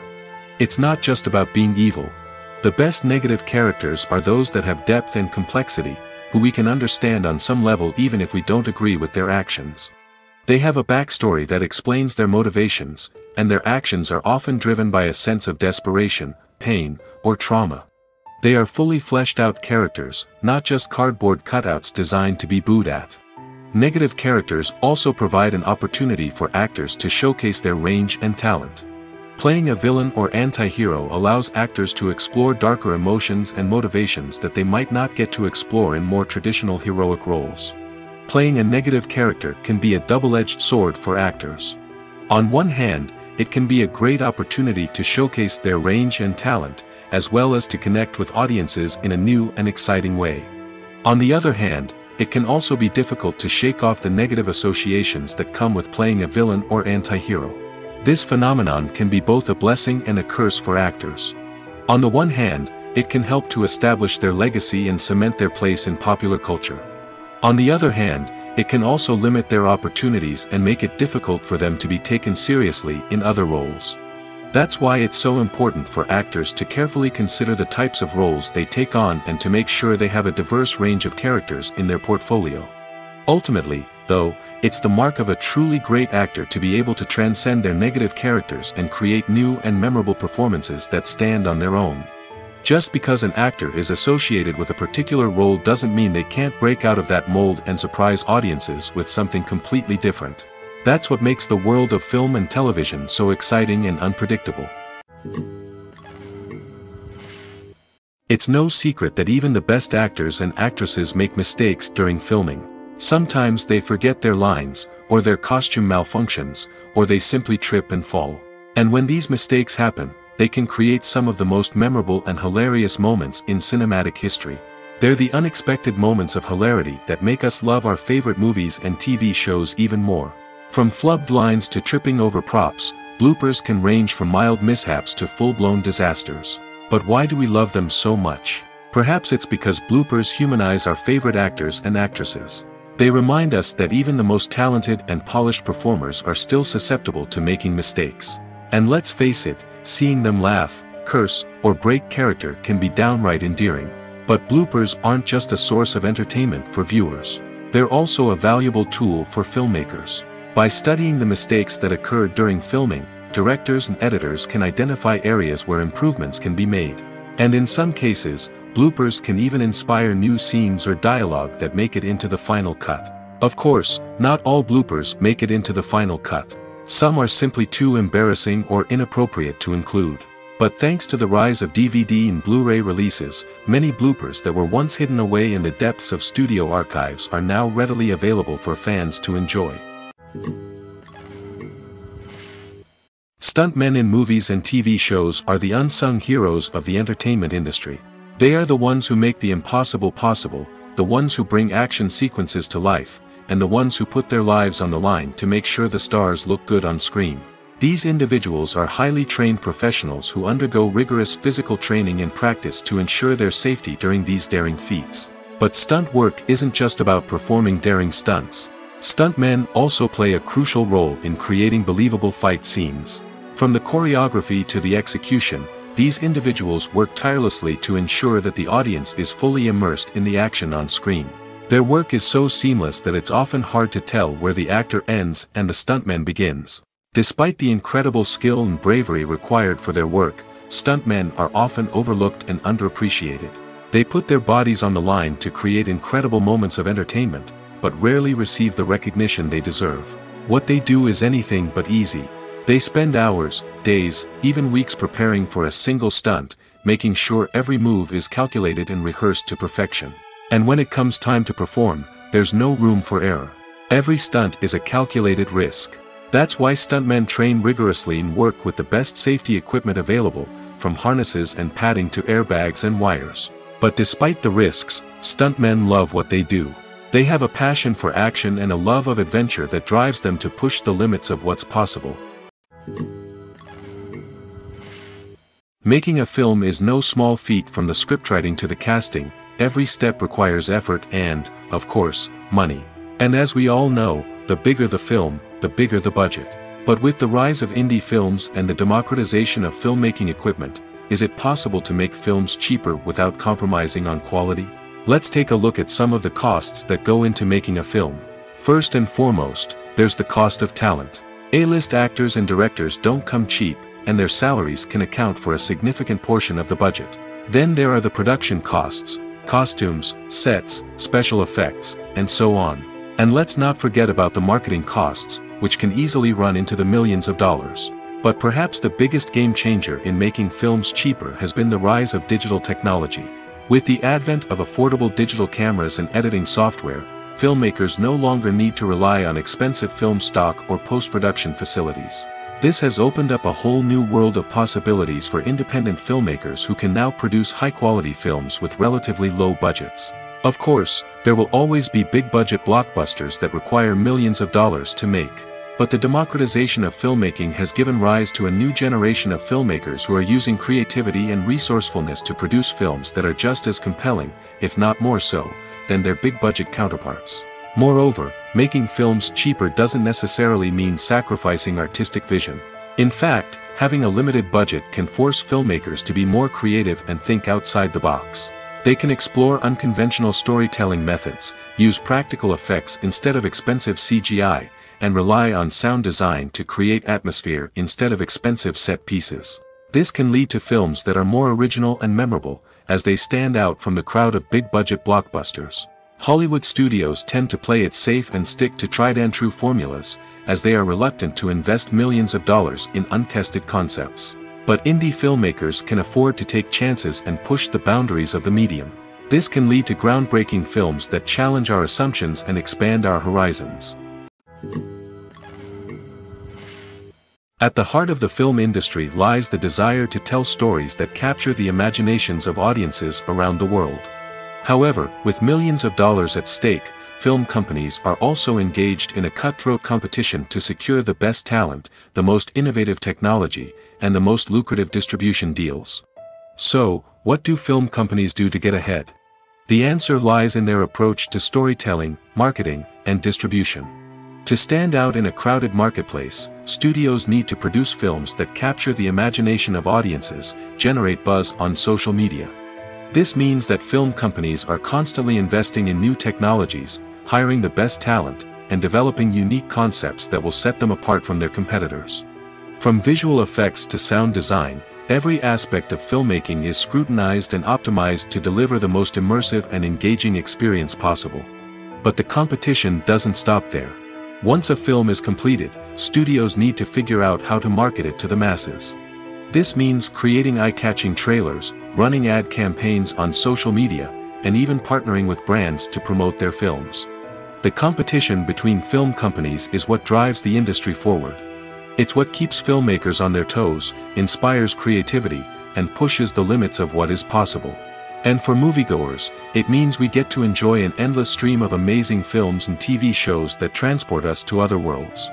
It's not just about being evil. The best negative characters are those that have depth and complexity, who we can understand on some level even if we don't agree with their actions. They have a backstory that explains their motivations, and their actions are often driven by a sense of desperation, pain, or trauma. They are fully fleshed out characters, not just cardboard cutouts designed to be booed at. Negative characters also provide an opportunity for actors to showcase their range and talent. Playing a villain or anti-hero allows actors to explore darker emotions and motivations that they might not get to explore in more traditional heroic roles. Playing a negative character can be a double-edged sword for actors. On one hand, it can be a great opportunity to showcase their range and talent, as well as to connect with audiences in a new and exciting way. On the other hand, it can also be difficult to shake off the negative associations that come with playing a villain or anti-hero. This phenomenon can be both a blessing and a curse for actors. On the one hand, it can help to establish their legacy and cement their place in popular culture. On the other hand, it can also limit their opportunities and make it difficult for them to be taken seriously in other roles. That's why it's so important for actors to carefully consider the types of roles they take on and to make sure they have a diverse range of characters in their portfolio. Ultimately, though, it's the mark of a truly great actor to be able to transcend their negative characters and create new and memorable performances that stand on their own. Just because an actor is associated with a particular role doesn't mean they can't break out of that mold and surprise audiences with something completely different. That's what makes the world of film and television so exciting and unpredictable. It's no secret that even the best actors and actresses make mistakes during filming. Sometimes they forget their lines, or their costume malfunctions, or they simply trip and fall. And when these mistakes happen, they can create some of the most memorable and hilarious moments in cinematic history. They're the unexpected moments of hilarity that make us love our favorite movies and TV shows even more. From flubbed lines to tripping over props, bloopers can range from mild mishaps to full-blown disasters. But why do we love them so much? Perhaps it's because bloopers humanize our favorite actors and actresses. They remind us that even the most talented and polished performers are still susceptible to making mistakes. And let's face it, seeing them laugh, curse, or break character can be downright endearing. But bloopers aren't just a source of entertainment for viewers. They're also a valuable tool for filmmakers. By studying the mistakes that occurred during filming, directors and editors can identify areas where improvements can be made. And in some cases, bloopers can even inspire new scenes or dialogue that make it into the final cut. Of course, not all bloopers make it into the final cut. Some are simply too embarrassing or inappropriate to include. But thanks to the rise of DVD and Blu-ray releases, many bloopers that were once hidden away in the depths of studio archives are now readily available for fans to enjoy. Stuntmen in movies and TV shows are the unsung heroes of the entertainment industry. They are the ones who make the impossible possible, the ones who bring action sequences to life, and the ones who put their lives on the line to make sure the stars look good on screen. These individuals are highly trained professionals who undergo rigorous physical training and practice to ensure their safety during these daring feats. But stunt work isn't just about performing daring stunts. Stuntmen also play a crucial role in creating believable fight scenes. From the choreography to the execution, these individuals work tirelessly to ensure that the audience is fully immersed in the action on screen. Their work is so seamless that it's often hard to tell where the actor ends and the stuntman begins. Despite the incredible skill and bravery required for their work, stuntmen are often overlooked and underappreciated. They put their bodies on the line to create incredible moments of entertainment, but rarely receive the recognition they deserve. What they do is anything but easy. They spend hours, days, even weeks preparing for a single stunt, making sure every move is calculated and rehearsed to perfection. And when it comes time to perform, there's no room for error. Every stunt is a calculated risk. That's why stuntmen train rigorously and work with the best safety equipment available, from harnesses and padding to airbags and wires. But despite the risks, stuntmen love what they do. They have a passion for action and a love of adventure that drives them to push the limits of what's possible. Making a film is no small feat. From the scriptwriting to the casting, every step requires effort and, of course, money. And as we all know, the bigger the film, the bigger the budget. But with the rise of indie films and the democratization of filmmaking equipment, is it possible to make films cheaper without compromising on quality? Let's take a look at some of the costs that go into making a film. First and foremost, there's the cost of talent. A-list actors and directors don't come cheap, and their salaries can account for a significant portion of the budget. Then there are the production costs, costumes, sets, special effects, and so on. And let's not forget about the marketing costs, which can easily run into the millions of dollars. But perhaps the biggest game changer in making films cheaper has been the rise of digital technology. With the advent of affordable digital cameras and editing software, filmmakers no longer need to rely on expensive film stock or post-production facilities. This has opened up a whole new world of possibilities for independent filmmakers who can now produce high-quality films with relatively low budgets. Of course, there will always be big-budget blockbusters that require millions of dollars to make. But the democratization of filmmaking has given rise to a new generation of filmmakers who are using creativity and resourcefulness to produce films that are just as compelling, if not more so, than their big-budget counterparts. Moreover, making films cheaper doesn't necessarily mean sacrificing artistic vision. In fact, having a limited budget can force filmmakers to be more creative and think outside the box. They can explore unconventional storytelling methods, use practical effects instead of expensive CGI, and rely on sound design to create atmosphere instead of expensive set pieces. This can lead to films that are more original and memorable, as they stand out from the crowd of big-budget blockbusters. Hollywood studios tend to play it safe and stick to tried-and-true formulas, as they are reluctant to invest millions of dollars in untested concepts. But indie filmmakers can afford to take chances and push the boundaries of the medium. This can lead to groundbreaking films that challenge our assumptions and expand our horizons. At the heart of the film industry lies the desire to tell stories that capture the imaginations of audiences around the world. However, with millions of dollars at stake, film companies are also engaged in a cutthroat competition to secure the best talent, the most innovative technology, and the most lucrative distribution deals. So, what do film companies do to get ahead? The answer lies in their approach to storytelling, marketing, and distribution. To stand out in a crowded marketplace, studios need to produce films that capture the imagination of audiences, generate buzz on social media. This means that film companies are constantly investing in new technologies, hiring the best talent, and developing unique concepts that will set them apart from their competitors. From visual effects to sound design, every aspect of filmmaking is scrutinized and optimized to deliver the most immersive and engaging experience possible. But the competition doesn't stop there. Once a film is completed, studios need to figure out how to market it to the masses. This means creating eye-catching trailers, running ad campaigns on social media, and even partnering with brands to promote their films. The competition between film companies is what drives the industry forward. It's what keeps filmmakers on their toes, inspires creativity, and pushes the limits of what is possible. And for moviegoers, it means we get to enjoy an endless stream of amazing films and TV shows that transport us to other worlds.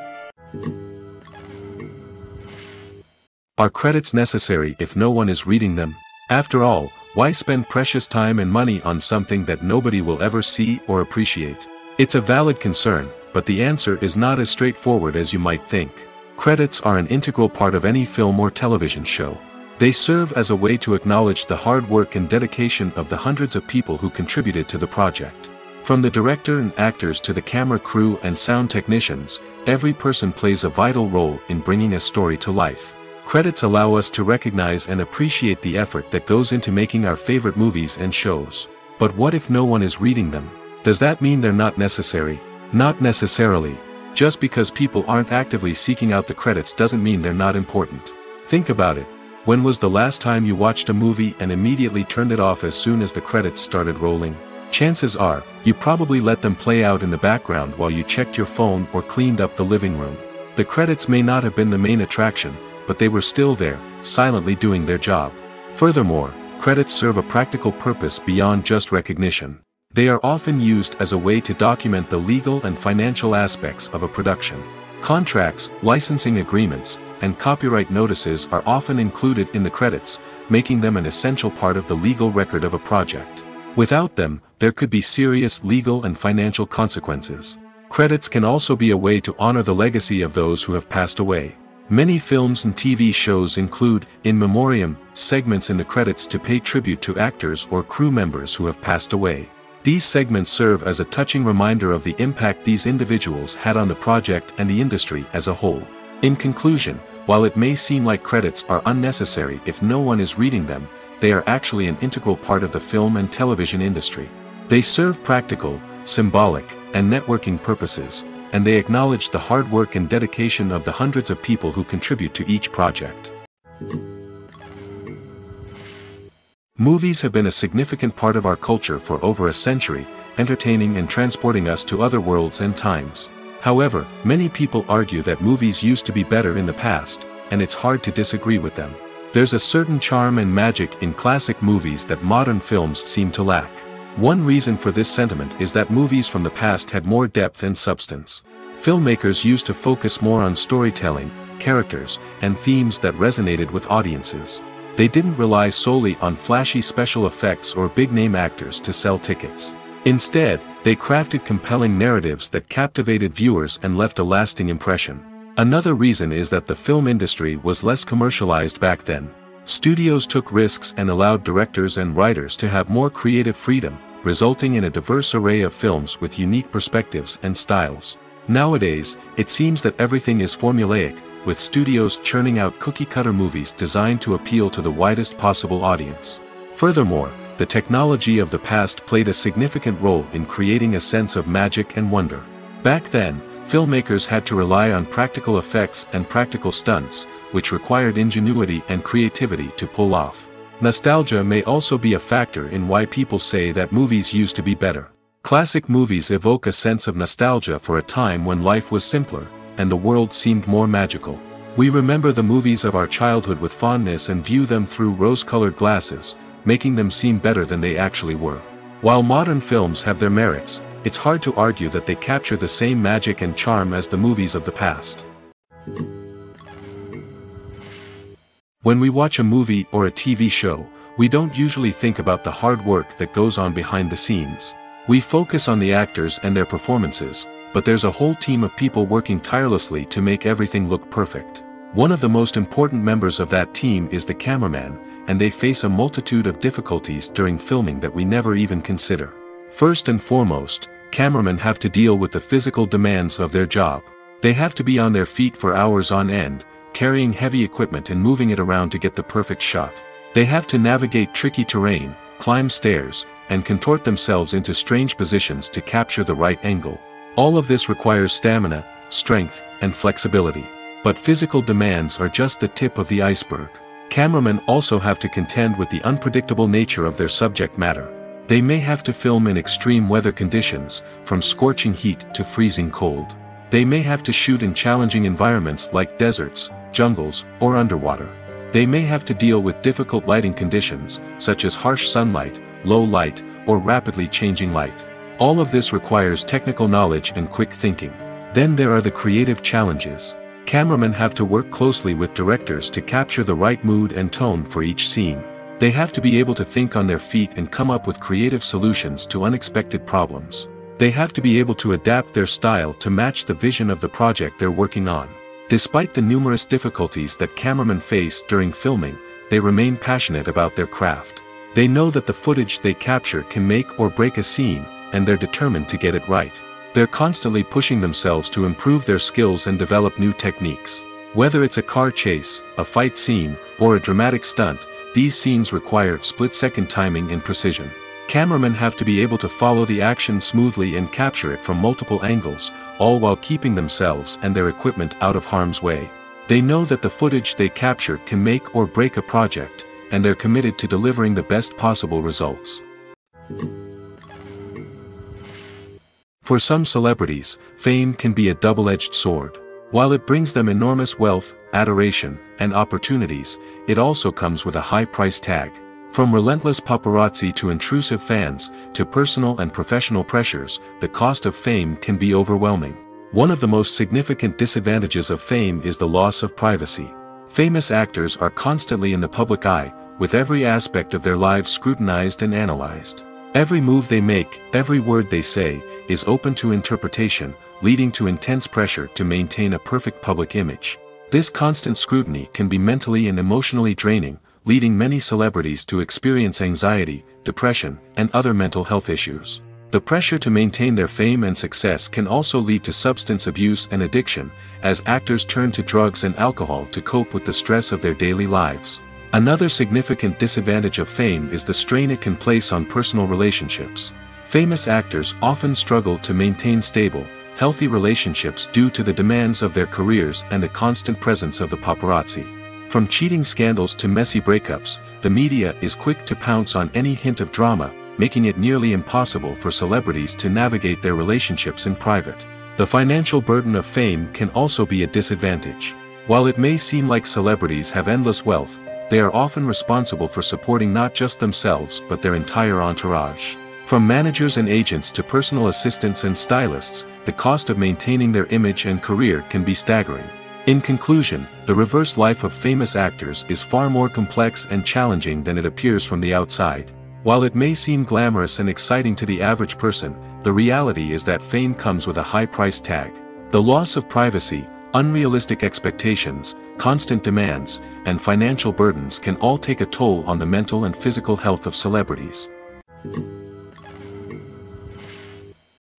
Are credits necessary if no one is reading them? After all, why spend precious time and money on something that nobody will ever see or appreciate? It's a valid concern, but the answer is not as straightforward as you might think. Credits are an integral part of any film or television show. They serve as a way to acknowledge the hard work and dedication of the hundreds of people who contributed to the project. From the director and actors to the camera crew and sound technicians, every person plays a vital role in bringing a story to life. Credits allow us to recognize and appreciate the effort that goes into making our favorite movies and shows. But what if no one is reading them? Does that mean they're not necessary? Not necessarily. Just because people aren't actively seeking out the credits doesn't mean they're not important. Think about it. When was the last time you watched a movie and immediately turned it off as soon as the credits started rolling? Chances are, you probably let them play out in the background while you checked your phone or cleaned up the living room. The credits may not have been the main attraction, but they were still there, silently doing their job. Furthermore, credits serve a practical purpose beyond just recognition. They are often used as a way to document the legal and financial aspects of a production. Contracts, licensing agreements, and copyright notices are often included in the credits, making them an essential part of the legal record of a project. Without them, there could be serious legal and financial consequences. Credits can also be a way to honor the legacy of those who have passed away. Many films and TV shows include, in memoriam, segments in the credits to pay tribute to actors or crew members who have passed away. These segments serve as a touching reminder of the impact these individuals had on the project and the industry as a whole. In conclusion, while it may seem like credits are unnecessary if no one is reading them, they are actually an integral part of the film and television industry. They serve practical, symbolic, and networking purposes, and they acknowledge the hard work and dedication of the hundreds of people who contribute to each project. Movies have been a significant part of our culture for over a century, entertaining and transporting us to other worlds and times. However, many people argue that movies used to be better in the past, and it's hard to disagree with them. There's a certain charm and magic in classic movies that modern films seem to lack. One reason for this sentiment is that movies from the past had more depth and substance. Filmmakers used to focus more on storytelling, characters, and themes that resonated with audiences. They didn't rely solely on flashy special effects or big-name actors to sell tickets. Instead, they crafted compelling narratives that captivated viewers and left a lasting impression. Another reason is that the film industry was less commercialized back then. Studios took risks and allowed directors and writers to have more creative freedom, resulting in a diverse array of films with unique perspectives and styles. Nowadays, it seems that everything is formulaic, with studios churning out cookie-cutter movies designed to appeal to the widest possible audience. Furthermore, the technology of the past played a significant role in creating a sense of magic and wonder. Back then, filmmakers had to rely on practical effects and practical stunts, which required ingenuity and creativity to pull off. Nostalgia may also be a factor in why people say that movies used to be better. Classic movies evoke a sense of nostalgia for a time when life was simpler, and the world seemed more magical. We remember the movies of our childhood with fondness and view them through rose-colored glasses, making them seem better than they actually were. While modern films have their merits, it's hard to argue that they capture the same magic and charm as the movies of the past. When we watch a movie or a TV show, we don't usually think about the hard work that goes on behind the scenes. We focus on the actors and their performances, but there's a whole team of people working tirelessly to make everything look perfect. One of the most important members of that team is the cameraman, and they face a multitude of difficulties during filming that we never even consider. First and foremost, cameramen have to deal with the physical demands of their job. They have to be on their feet for hours on end, carrying heavy equipment and moving it around to get the perfect shot. They have to navigate tricky terrain, climb stairs, and contort themselves into strange positions to capture the right angle. All of this requires stamina, strength, and flexibility. But physical demands are just the tip of the iceberg. Cameramen also have to contend with the unpredictable nature of their subject matter. They may have to film in extreme weather conditions, from scorching heat to freezing cold. They may have to shoot in challenging environments like deserts, jungles, or underwater. They may have to deal with difficult lighting conditions, such as harsh sunlight, low light, or rapidly changing light. All of this requires technical knowledge and quick thinking. Then there are the creative challenges. Cameramen have to work closely with directors to capture the right mood and tone for each scene. They have to be able to think on their feet and come up with creative solutions to unexpected problems. They have to be able to adapt their style to match the vision of the project they're working on. Despite the numerous difficulties that cameramen face during filming, they remain passionate about their craft. They know that the footage they capture can make or break a scene, and they're determined to get it right. They're constantly pushing themselves to improve their skills and develop new techniques. Whether it's a car chase, a fight scene, or a dramatic stunt, these scenes require split-second timing and precision. Cameramen have to be able to follow the action smoothly and capture it from multiple angles, all while keeping themselves and their equipment out of harm's way. They know that the footage they capture can make or break a project, and they're committed to delivering the best possible results. For some celebrities, fame can be a double-edged sword. While it brings them enormous wealth, adoration, and opportunities, it also comes with a high price tag. From relentless paparazzi to intrusive fans, to personal and professional pressures, the cost of fame can be overwhelming. One of the most significant disadvantages of fame is the loss of privacy. Famous actors are constantly in the public eye, with every aspect of their lives scrutinized and analyzed. Every move they make, every word they say, is open to interpretation, leading to intense pressure to maintain a perfect public image. This constant scrutiny can be mentally and emotionally draining, leading many celebrities to experience anxiety, depression, and other mental health issues. The pressure to maintain their fame and success can also lead to substance abuse and addiction, as actors turn to drugs and alcohol to cope with the stress of their daily lives. Another significant disadvantage of fame is the strain it can place on personal relationships. Famous actors often struggle to maintain stable, healthy relationships due to the demands of their careers and the constant presence of the paparazzi. From cheating scandals to messy breakups, the media is quick to pounce on any hint of drama, making it nearly impossible for celebrities to navigate their relationships in private. The financial burden of fame can also be a disadvantage. While it may seem like celebrities have endless wealth, they are often responsible for supporting not just themselves but their entire entourage. From managers and agents to personal assistants and stylists, the cost of maintaining their image and career can be staggering. In conclusion, the reverse life of famous actors is far more complex and challenging than it appears from the outside. While it may seem glamorous and exciting to the average person, the reality is that fame comes with a high price tag. The loss of privacy, unrealistic expectations, constant demands, and financial burdens can all take a toll on the mental and physical health of celebrities.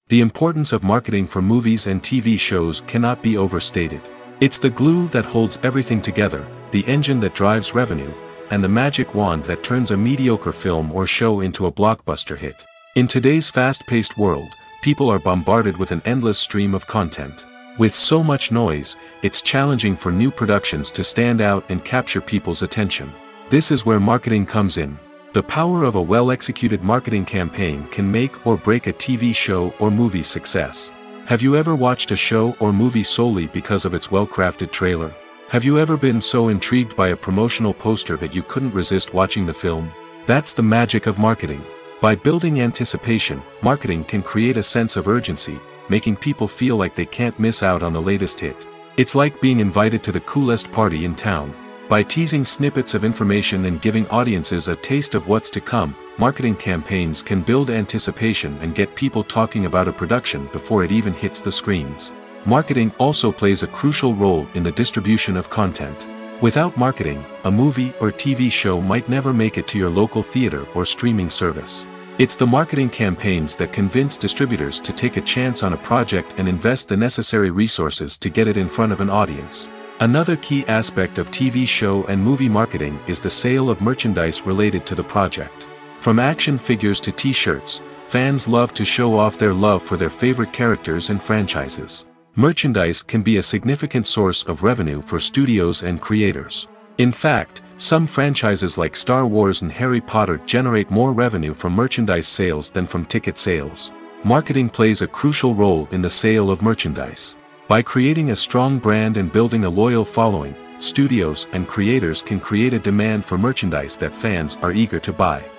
The importance of marketing for movies and TV shows cannot be overstated. It's the glue that holds everything together, the engine that drives revenue, and the magic wand that turns a mediocre film or show into a blockbuster hit. In today's fast-paced world, people are bombarded with an endless stream of content. With so much noise, it's challenging for new productions to stand out and capture people's attention. This is where marketing comes in. The power of a well-executed marketing campaign can make or break a TV show or movie's success. Have you ever watched a show or movie solely because of its well-crafted trailer? Have you ever been so intrigued by a promotional poster that you couldn't resist watching the film? That's the magic of marketing. By building anticipation, marketing can create a sense of urgency, making people feel like they can't miss out on the latest hit. It's like being invited to the coolest party in town. By teasing snippets of information and giving audiences a taste of what's to come, marketing campaigns can build anticipation and get people talking about a production before it even hits the screens. Marketing also plays a crucial role in the distribution of content. Without marketing, a movie or TV show might never make it to your local theater or streaming service. It's the marketing campaigns that convince distributors to take a chance on a project and invest the necessary resources to get it in front of an audience. Another key aspect of TV show and movie marketing is the sale of merchandise related to the project. From action figures to t-shirts, fans love to show off their love for their favorite characters and franchises. Merchandise can be a significant source of revenue for studios and creators. In fact, some franchises like Star Wars and Harry Potter generate more revenue from merchandise sales than from ticket sales. Marketing plays a crucial role in the sale of merchandise. By creating a strong brand and building a loyal following, studios and creators can create a demand for merchandise that fans are eager to buy.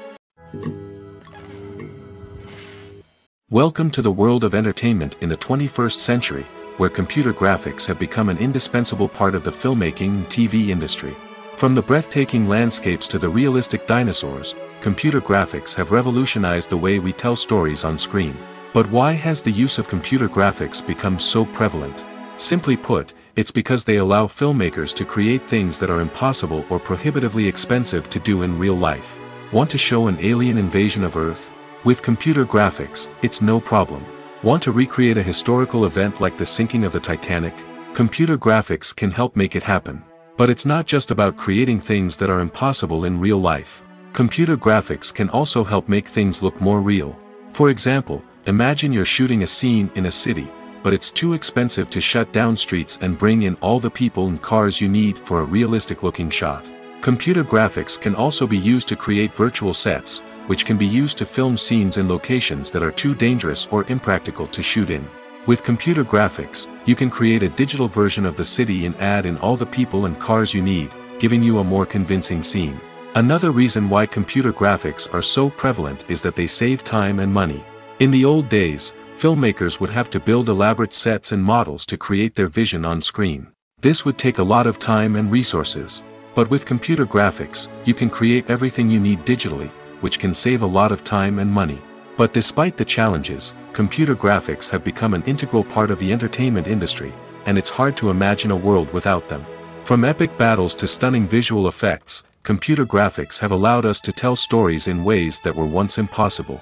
Welcome to the world of entertainment in the 21st century, where computer graphics have become an indispensable part of the filmmaking and TV industry. From the breathtaking landscapes to the realistic dinosaurs, computer graphics have revolutionized the way we tell stories on screen. But why has the use of computer graphics become so prevalent? Simply put, it's because they allow filmmakers to create things that are impossible or prohibitively expensive to do in real life. Want to show an alien invasion of Earth? With computer graphics, it's no problem. Want to recreate a historical event like the sinking of the Titanic? Computer graphics can help make it happen. But it's not just about creating things that are impossible in real life. Computer graphics can also help make things look more real. For example, imagine you're shooting a scene in a city, but it's too expensive to shut down streets and bring in all the people and cars you need for a realistic-looking shot. Computer graphics can also be used to create virtual sets, which can be used to film scenes in locations that are too dangerous or impractical to shoot in. With computer graphics, you can create a digital version of the city and add in all the people and cars you need, giving you a more convincing scene. Another reason why computer graphics are so prevalent is that they save time and money. In the old days, filmmakers would have to build elaborate sets and models to create their vision on screen. This would take a lot of time and resources. But with computer graphics, you can create everything you need digitally, which can save a lot of time and money. But despite the challenges, computer graphics have become an integral part of the entertainment industry, and it's hard to imagine a world without them. From epic battles to stunning visual effects, computer graphics have allowed us to tell stories in ways that were once impossible.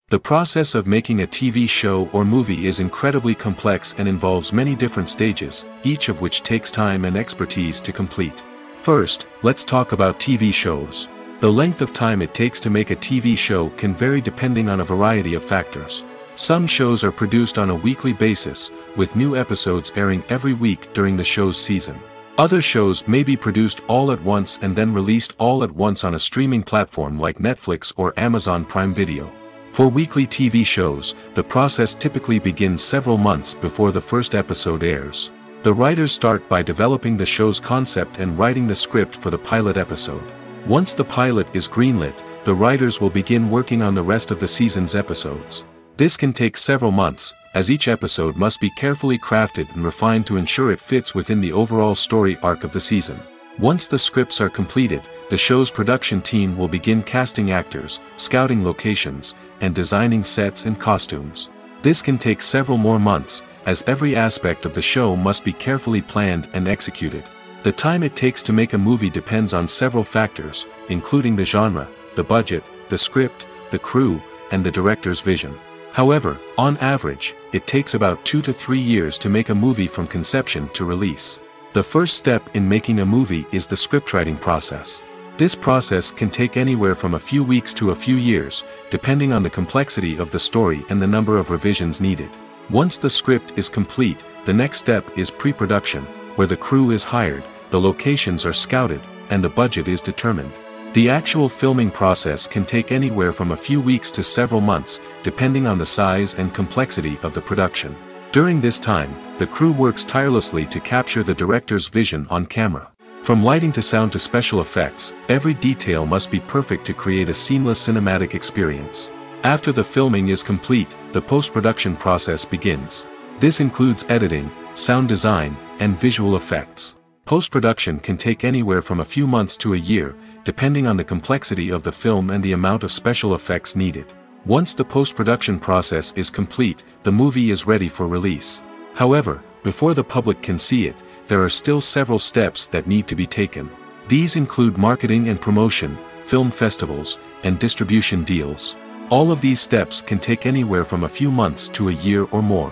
The process of making a TV show or movie is incredibly complex and involves many different stages, each of which takes time and expertise to complete. First, let's talk about TV shows. The length of time it takes to make a TV show can vary depending on a variety of factors. Some shows are produced on a weekly basis, with new episodes airing every week during the show's season. Other shows may be produced all at once and then released all at once on a streaming platform like Netflix or Amazon Prime Video. For weekly TV shows, the process typically begins several months before the first episode airs. The writers start by developing the show's concept and writing the script for the pilot episode. Once the pilot is greenlit, the writers will begin working on the rest of the season's episodes. This can take several months, as each episode must be carefully crafted and refined to ensure it fits within the overall story arc of the season. Once the scripts are completed, the show's production team will begin casting actors, scouting locations, and designing sets and costumes. This can take several more months, as every aspect of the show must be carefully planned and executed. The time it takes to make a movie depends on several factors, including the genre, the budget, the script, the crew, and the director's vision. However, on average, it takes about 2 to 3 years to make a movie from conception to release. The first step in making a movie is the scriptwriting process. This process can take anywhere from a few weeks to a few years, depending on the complexity of the story and the number of revisions needed. Once the script is complete, the next step is pre-production, where the crew is hired, the locations are scouted, and the budget is determined. The actual filming process can take anywhere from a few weeks to several months, depending on the size and complexity of the production. During this time, the crew works tirelessly to capture the director's vision on camera. From lighting to sound to special effects, every detail must be perfect to create a seamless cinematic experience. After the filming is complete, the post-production process begins. This includes editing, sound design, and visual effects. Post-production can take anywhere from a few months to a year, depending on the complexity of the film and the amount of special effects needed. Once the post-production process is complete, the movie is ready for release. However, before the public can see it, there are still several steps that need to be taken. These include marketing and promotion, film festivals, and distribution deals. All of these steps can take anywhere from a few months to a year or more.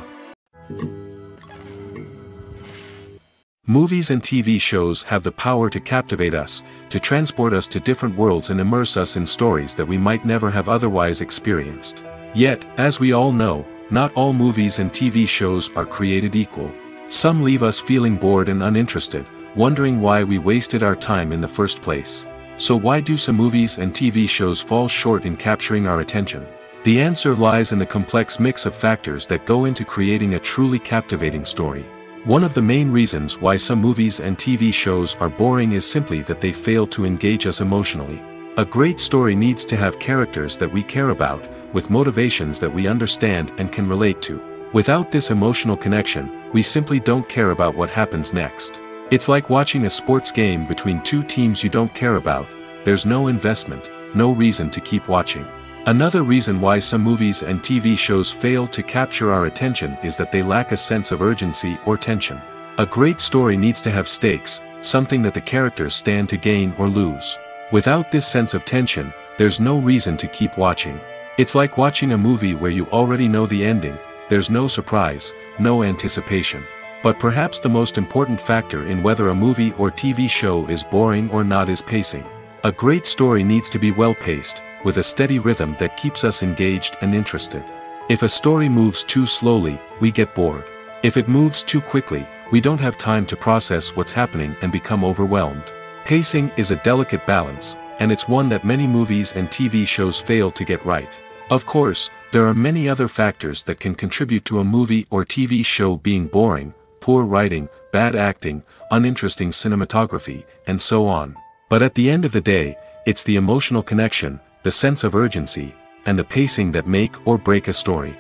Movies and TV shows have the power to captivate us, to transport us to different worlds and immerse us in stories that we might never have otherwise experienced. Yet, as we all know, not all movies and TV shows are created equal. Some leave us feeling bored and uninterested, wondering why we wasted our time in the first place. So why do some movies and TV shows fall short in capturing our attention? The answer lies in the complex mix of factors that go into creating a truly captivating story. One of the main reasons why some movies and TV shows are boring is simply that they fail to engage us emotionally. A great story needs to have characters that we care about, with motivations that we understand and can relate to. Without this emotional connection, we simply don't care about what happens next. It's like watching a sports game between two teams you don't care about. There's no investment, no reason to keep watching. Another reason why some movies and TV shows fail to capture our attention is that they lack a sense of urgency or tension. A great story needs to have stakes, something that the characters stand to gain or lose. Without this sense of tension, there's no reason to keep watching. It's like watching a movie where you already know the ending. There's no surprise, no anticipation. But perhaps the most important factor in whether a movie or TV show is boring or not is pacing. A great story needs to be well-paced, with a steady rhythm that keeps us engaged and interested. If a story moves too slowly, we get bored. If it moves too quickly, we don't have time to process what's happening and become overwhelmed. Pacing is a delicate balance, and it's one that many movies and TV shows fail to get right. Of course, there are many other factors that can contribute to a movie or TV show being boring: poor writing, bad acting, uninteresting cinematography, and so on. But at the end of the day, it's the emotional connection, the sense of urgency, and the pacing that make or break a story.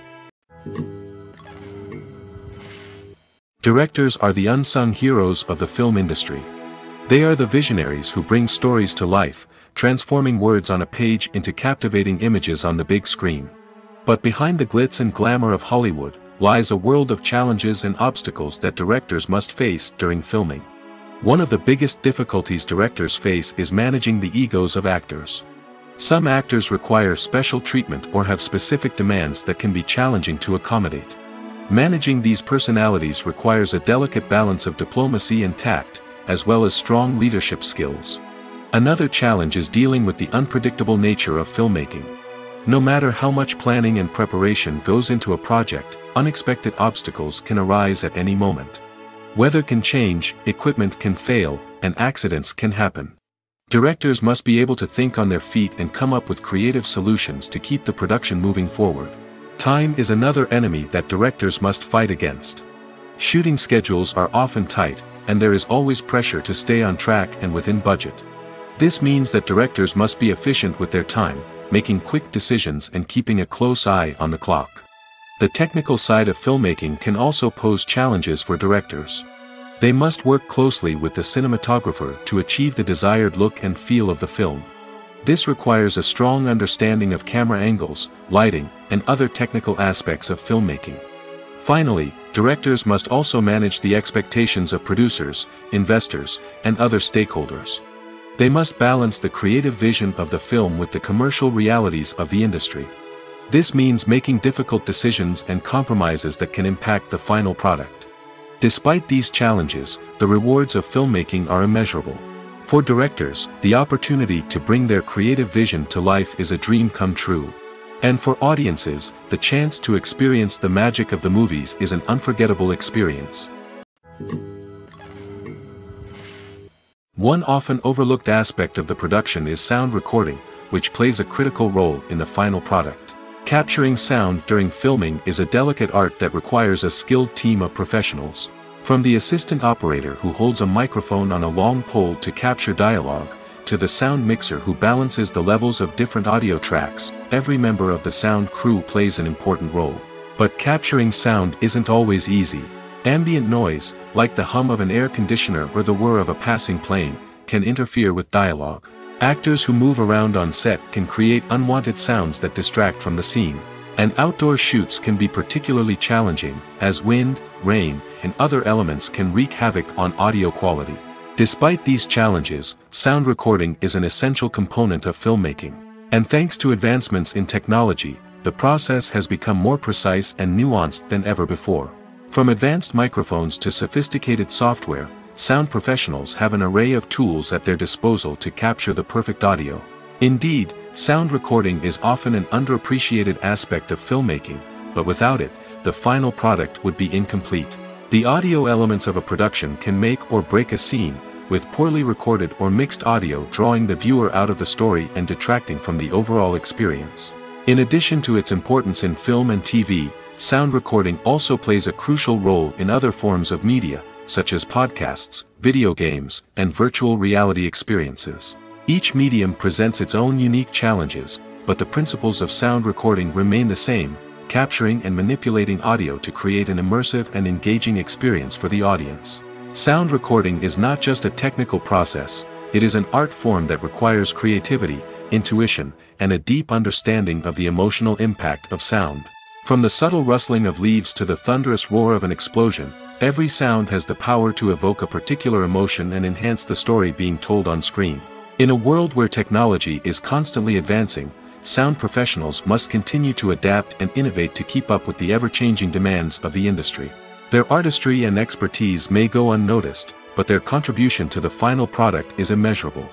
Directors are the unsung heroes of the film industry. They are the visionaries who bring stories to life, transforming words on a page into captivating images on the big screen. But behind the glitz and glamour of Hollywood lies a world of challenges and obstacles that directors must face during filming. One of the biggest difficulties directors face is managing the egos of actors. Some actors require special treatment or have specific demands that can be challenging to accommodate. Managing these personalities requires a delicate balance of diplomacy and tact, as well as strong leadership skills. Another challenge is dealing with the unpredictable nature of filmmaking. No matter how much planning and preparation goes into a project, unexpected obstacles can arise at any moment. Weather can change, equipment can fail, and accidents can happen. Directors must be able to think on their feet and come up with creative solutions to keep the production moving forward. Time is another enemy that directors must fight against. Shooting schedules are often tight, and there is always pressure to stay on track and within budget. This means that directors must be efficient with their time, making quick decisions and keeping a close eye on the clock. The technical side of filmmaking can also pose challenges for directors. They must work closely with the cinematographer to achieve the desired look and feel of the film. This requires a strong understanding of camera angles, lighting, and other technical aspects of filmmaking. Finally, directors must also manage the expectations of producers, investors, and other stakeholders. They must balance the creative vision of the film with the commercial realities of the industry. This means making difficult decisions and compromises that can impact the final product. Despite these challenges, the rewards of filmmaking are immeasurable. For directors, the opportunity to bring their creative vision to life is a dream come true. And for audiences, the chance to experience the magic of the movies is an unforgettable experience. One often overlooked aspect of the production is sound recording, which plays a critical role in the final product. Capturing sound during filming is a delicate art that requires a skilled team of professionals. From the assistant operator who holds a microphone on a long pole to capture dialogue, to the sound mixer who balances the levels of different audio tracks, every member of the sound crew plays an important role. But capturing sound isn't always easy. Ambient noise, like the hum of an air conditioner or the whir of a passing plane, can interfere with dialogue. Actors who move around on set can create unwanted sounds that distract from the scene. And outdoor shoots can be particularly challenging, as wind, rain, and other elements can wreak havoc on audio quality. Despite these challenges, sound recording is an essential component of filmmaking. And thanks to advancements in technology, the process has become more precise and nuanced than ever before. From advanced microphones to sophisticated software, sound professionals have an array of tools at their disposal to capture the perfect audio. Indeed, sound recording is often an underappreciated aspect of filmmaking, but without it, the final product would be incomplete. The audio elements of a production can make or break a scene, with poorly recorded or mixed audio drawing the viewer out of the story and detracting from the overall experience. In addition to its importance in film and TV, sound recording also plays a crucial role in other forms of media, such as podcasts, video games, and virtual reality experiences. Each medium presents its own unique challenges, but the principles of sound recording remain the same, capturing and manipulating audio to create an immersive and engaging experience for the audience. Sound recording is not just a technical process, it is an art form that requires creativity, intuition, and a deep understanding of the emotional impact of sound. From the subtle rustling of leaves to the thunderous roar of an explosion, every sound has the power to evoke a particular emotion and enhance the story being told on screen. In a world where technology is constantly advancing, sound professionals must continue to adapt and innovate to keep up with the ever-changing demands of the industry. Their artistry and expertise may go unnoticed, but their contribution to the final product is immeasurable.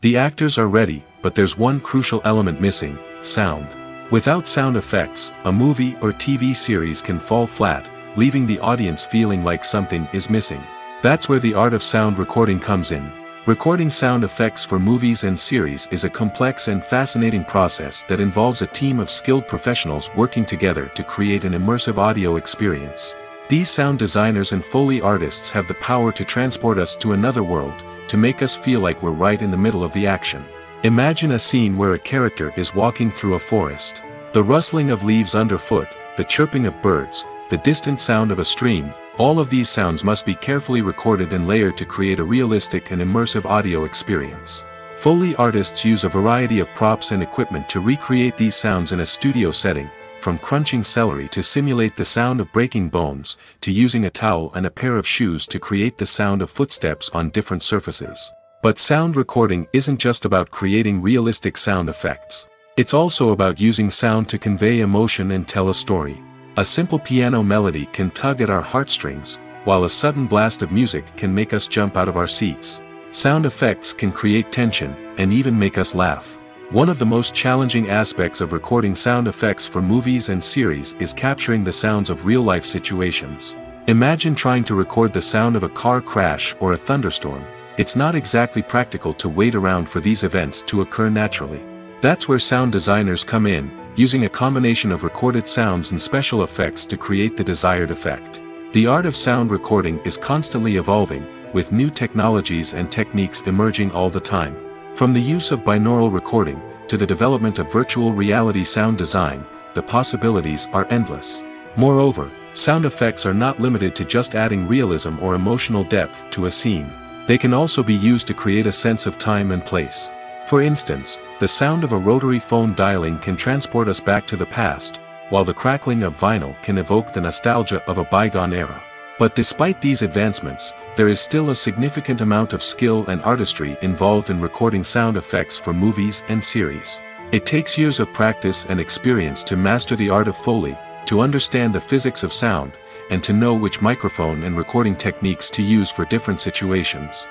The actors are ready, but there's one crucial element missing: sound. Without sound effects, a movie or TV series can fall flat, leaving the audience feeling like something is missing. That's where the art of sound recording comes in. Recording sound effects for movies and series is a complex and fascinating process that involves a team of skilled professionals working together to create an immersive audio experience. These sound designers and Foley artists have the power to transport us to another world, to make us feel like we're right in the middle of the action. Imagine a scene where a character is walking through a forest. The rustling of leaves underfoot, the chirping of birds, the distant sound of a stream, all of these sounds must be carefully recorded and layered to create a realistic and immersive audio experience. Foley artists use a variety of props and equipment to recreate these sounds in a studio setting, from crunching celery to simulate the sound of breaking bones, to using a towel and a pair of shoes to create the sound of footsteps on different surfaces. But sound recording isn't just about creating realistic sound effects. It's also about using sound to convey emotion and tell a story. A simple piano melody can tug at our heartstrings, while a sudden blast of music can make us jump out of our seats. Sound effects can create tension, and even make us laugh. One of the most challenging aspects of recording sound effects for movies and series is capturing the sounds of real-life situations. Imagine trying to record the sound of a car crash or a thunderstorm. It's not exactly practical to wait around for these events to occur naturally. That's where sound designers come in, using a combination of recorded sounds and special effects to create the desired effect. The art of sound recording is constantly evolving, with new technologies and techniques emerging all the time. From the use of binaural recording, to the development of virtual reality sound design, the possibilities are endless. Moreover, sound effects are not limited to just adding realism or emotional depth to a scene. They can also be used to create a sense of time and place. For instance, the sound of a rotary phone dialing can transport us back to the past, while the crackling of vinyl can evoke the nostalgia of a bygone era. But despite these advancements, there is still a significant amount of skill and artistry involved in recording sound effects for movies and series. It takes years of practice and experience to master the art of Foley, to understand the physics of sound, and to know which microphone and recording techniques to use for different situations.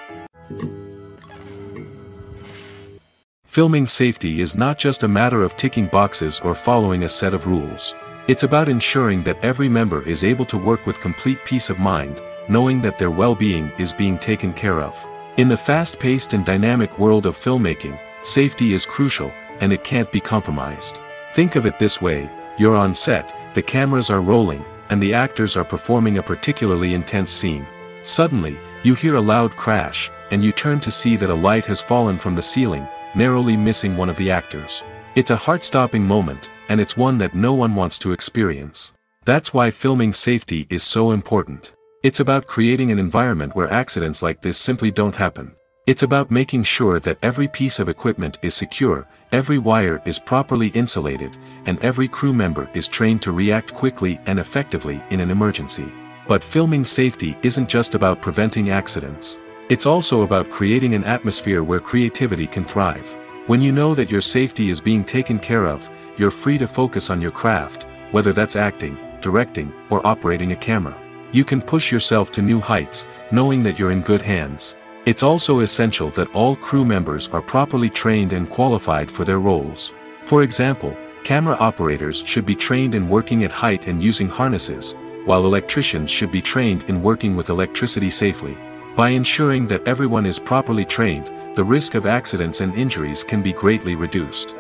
Filming safety is not just a matter of ticking boxes or following a set of rules. It's about ensuring that every member is able to work with complete peace of mind, knowing that their well-being is being taken care of. In the fast-paced and dynamic world of filmmaking, safety is crucial, and it can't be compromised. Think of it this way: you're on set, the cameras are rolling, and the actors are performing a particularly intense scene. Suddenly, you hear a loud crash, and you turn to see that a light has fallen from the ceiling, narrowly missing one of the actors. It's a heart-stopping moment, and it's one that no one wants to experience. That's why filming safety is so important. It's about creating an environment where accidents like this simply don't happen. It's about making sure that every piece of equipment is secure, every wire is properly insulated, and every crew member is trained to react quickly and effectively in an emergency. But filming safety isn't just about preventing accidents. It's also about creating an atmosphere where creativity can thrive. When you know that your safety is being taken care of, you're free to focus on your craft, whether that's acting, directing, or operating a camera. You can push yourself to new heights, knowing that you're in good hands. It's also essential that all crew members are properly trained and qualified for their roles. For example, camera operators should be trained in working at height and using harnesses, while electricians should be trained in working with electricity safely. By ensuring that everyone is properly trained, the risk of accidents and injuries can be greatly reduced.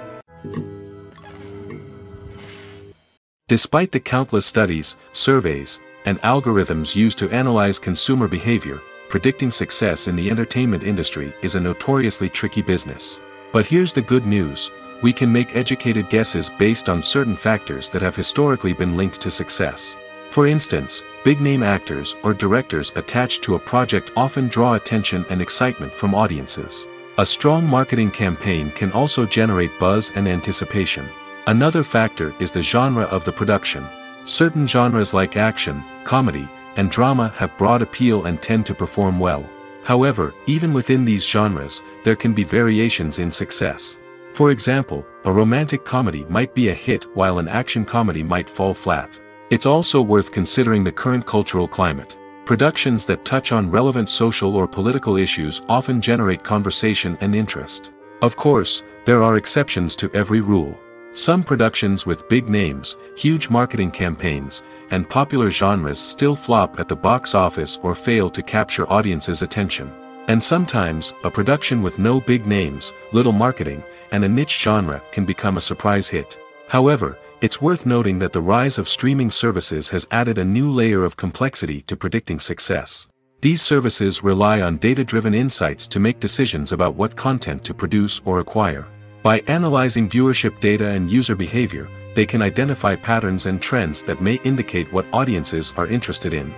Despite the countless studies, surveys, and algorithms used to analyze consumer behavior, predicting success in the entertainment industry is a notoriously tricky business. But here's the good news: we can make educated guesses based on certain factors that have historically been linked to success. For instance, big-name actors or directors attached to a project often draw attention and excitement from audiences. A strong marketing campaign can also generate buzz and anticipation. Another factor is the genre of the production. Certain genres like action, comedy, and drama have broad appeal and tend to perform well. However, even within these genres, there can be variations in success. For example, a romantic comedy might be a hit while an action comedy might fall flat. It's also worth considering the current cultural climate. Productions that touch on relevant social or political issues often generate conversation and interest. Of course, there are exceptions to every rule. Some productions with big names, huge marketing campaigns, and popular genres still flop at the box office or fail to capture audiences' attention. And sometimes, a production with no big names, little marketing, and a niche genre can become a surprise hit. However, it's worth noting that the rise of streaming services has added a new layer of complexity to predicting success. These services rely on data-driven insights to make decisions about what content to produce or acquire. By analyzing viewership data and user behavior, they can identify patterns and trends that may indicate what audiences are interested in.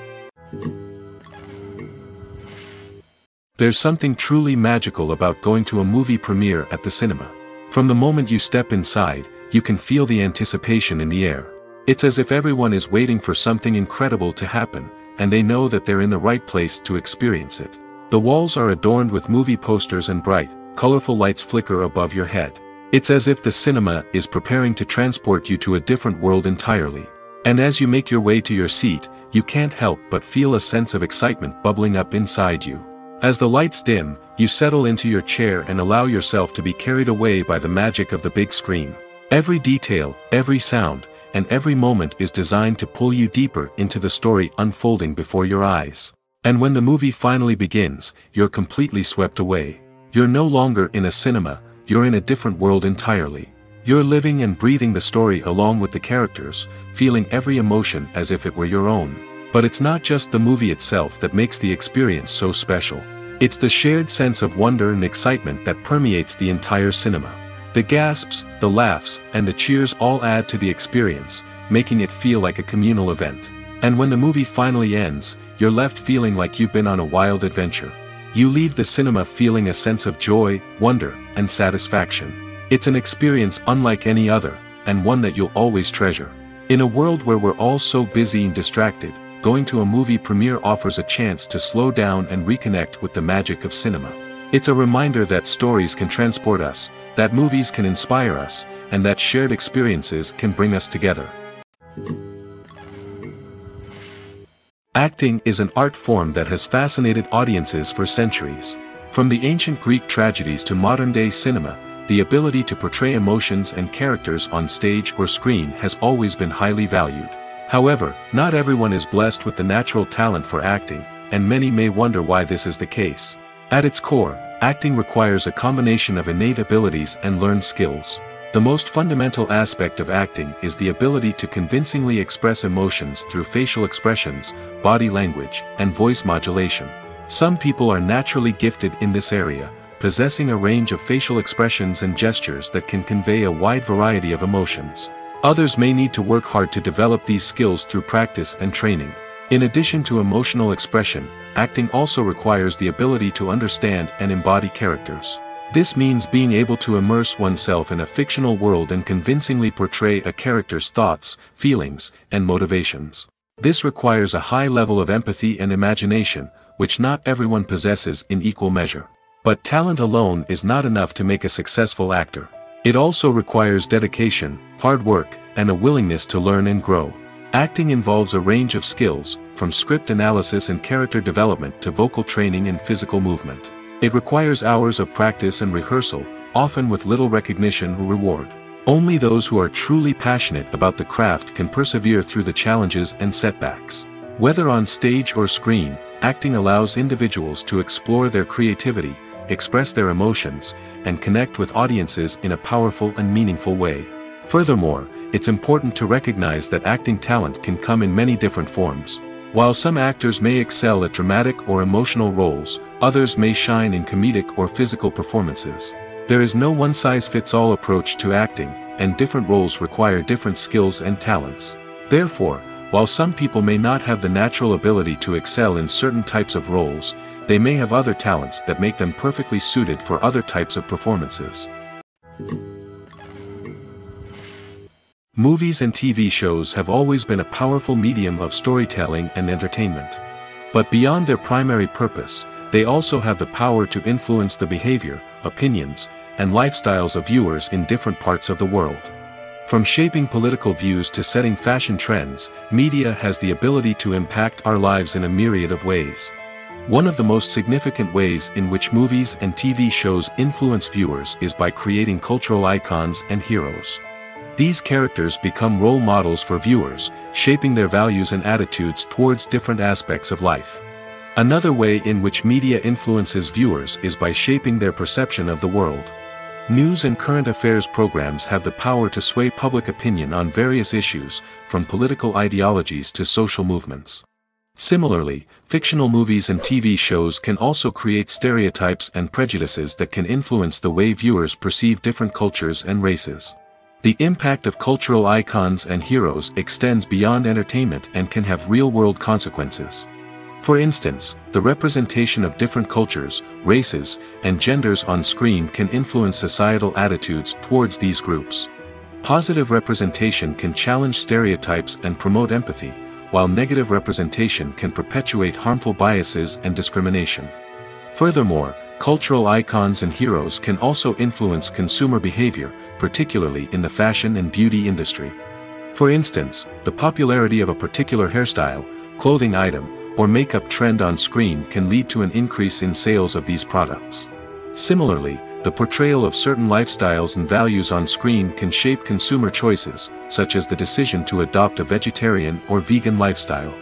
There's something truly magical about going to a movie premiere at the cinema. From the moment you step inside, you can feel the anticipation in the air. It's as if everyone is waiting for something incredible to happen, and they know that they're in the right place to experience it. The walls are adorned with movie posters and bright, colorful lights flicker above your head. It's as if the cinema is preparing to transport you to a different world entirely. And as you make your way to your seat, you can't help but feel a sense of excitement bubbling up inside you. As the lights dim, you settle into your chair and allow yourself to be carried away by the magic of the big screen. Every detail, every sound, and every moment is designed to pull you deeper into the story unfolding before your eyes. And when the movie finally begins, you're completely swept away. You're no longer in a cinema, you're in a different world entirely. You're living and breathing the story along with the characters, feeling every emotion as if it were your own. But it's not just the movie itself that makes the experience so special. It's the shared sense of wonder and excitement that permeates the entire cinema. The gasps, the laughs, and the cheers all add to the experience, making it feel like a communal event. And when the movie finally ends, you're left feeling like you've been on a wild adventure. You leave the cinema feeling a sense of joy, wonder, and satisfaction. It's an experience unlike any other, and one that you'll always treasure. In a world where we're all so busy and distracted, going to a movie premiere offers a chance to slow down and reconnect with the magic of cinema. It's a reminder that stories can transport us, that movies can inspire us, and that shared experiences can bring us together. Acting is an art form that has fascinated audiences for centuries. From the ancient Greek tragedies to modern-day cinema, the ability to portray emotions and characters on stage or screen has always been highly valued. However, not everyone is blessed with the natural talent for acting, and many may wonder why this is the case. At its core, acting requires a combination of innate abilities and learned skills. The most fundamental aspect of acting is the ability to convincingly express emotions through facial expressions, body language, and voice modulation. Some people are naturally gifted in this area, possessing a range of facial expressions and gestures that can convey a wide variety of emotions. Others may need to work hard to develop these skills through practice and training. In addition to emotional expression, acting also requires the ability to understand and embody characters. This means being able to immerse oneself in a fictional world and convincingly portray a character's thoughts, feelings, and motivations. This requires a high level of empathy and imagination, which not everyone possesses in equal measure. But talent alone is not enough to make a successful actor. It also requires dedication, hard work, and a willingness to learn and grow. Acting involves a range of skills, from script analysis and character development to vocal training and physical movement. It requires hours of practice and rehearsal, often with little recognition or reward. Only those who are truly passionate about the craft can persevere through the challenges and setbacks. Whether on stage or screen, acting allows individuals to explore their creativity, express their emotions, and connect with audiences in a powerful and meaningful way. Furthermore, it's important to recognize that acting talent can come in many different forms. While some actors may excel at dramatic or emotional roles, others may shine in comedic or physical performances. There is no one-size-fits-all approach to acting, and different roles require different skills and talents. Therefore, while some people may not have the natural ability to excel in certain types of roles, they may have other talents that make them perfectly suited for other types of performances. Movies and TV shows have always been a powerful medium of storytelling and entertainment. But beyond their primary purpose, they also have the power to influence the behavior, opinions, and lifestyles of viewers in different parts of the world. From shaping political views to setting fashion trends, media has the ability to impact our lives in a myriad of ways. One of the most significant ways in which movies and TV shows influence viewers is by creating cultural icons and heroes. These characters become role models for viewers, shaping their values and attitudes towards different aspects of life. Another way in which media influences viewers is by shaping their perception of the world. News and current affairs programs have the power to sway public opinion on various issues, from political ideologies to social movements. Similarly, fictional movies and TV shows can also create stereotypes and prejudices that can influence the way viewers perceive different cultures and races. The impact of cultural icons and heroes extends beyond entertainment and can have real-world consequences. For instance, the representation of different cultures, races, and genders on screen can influence societal attitudes towards these groups. Positive representation can challenge stereotypes and promote empathy, while negative representation can perpetuate harmful biases and discrimination. Furthermore, cultural icons and heroes can also influence consumer behavior, particularly in the fashion and beauty industry. For instance, the popularity of a particular hairstyle, clothing item, or makeup trend on screen can lead to an increase in sales of these products. Similarly, the portrayal of certain lifestyles and values on screen can shape consumer choices, such as the decision to adopt a vegetarian or vegan lifestyle.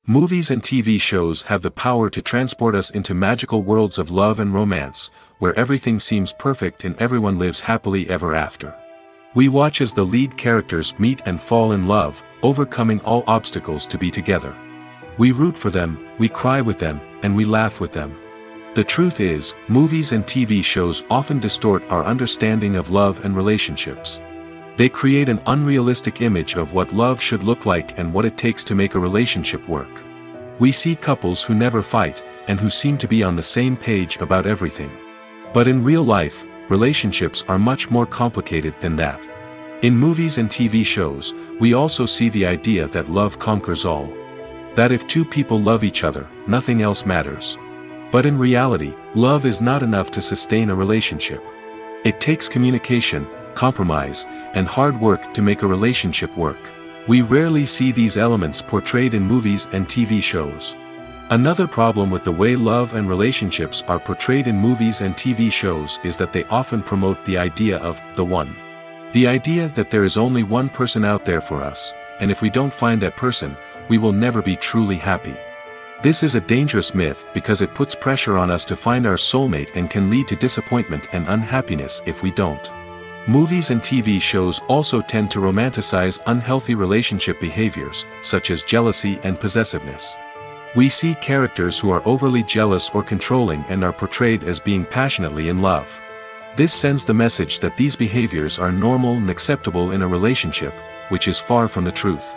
Movies and TV shows have the power to transport us into magical worlds of love and romance, where everything seems perfect and everyone lives happily ever after. We watch as the lead characters meet and fall in love, overcoming all obstacles to be together. We root for them, we cry with them, and we laugh with them. The truth is, movies and TV shows often distort our understanding of love and relationships. They create an unrealistic image of what love should look like and what it takes to make a relationship work. We see couples who never fight, and who seem to be on the same page about everything. But in real life, relationships are much more complicated than that. In movies and TV shows, we also see the idea that love conquers all. That if two people love each other, nothing else matters. But in reality, love is not enough to sustain a relationship. It takes communication, compromise, and hard work to make a relationship work. We rarely see these elements portrayed in movies and TV shows. Another problem with the way love and relationships are portrayed in movies and TV shows is that they often promote the idea of the one. The idea that there is only one person out there for us, and if we don't find that person, we will never be truly happy. This is a dangerous myth because it puts pressure on us to find our soulmate and can lead to disappointment and unhappiness if we don't. Movies and TV shows also tend to romanticize unhealthy relationship behaviors, such as jealousy and possessiveness. We see characters who are overly jealous or controlling and are portrayed as being passionately in love. This sends the message that these behaviors are normal and acceptable in a relationship, which is far from the truth.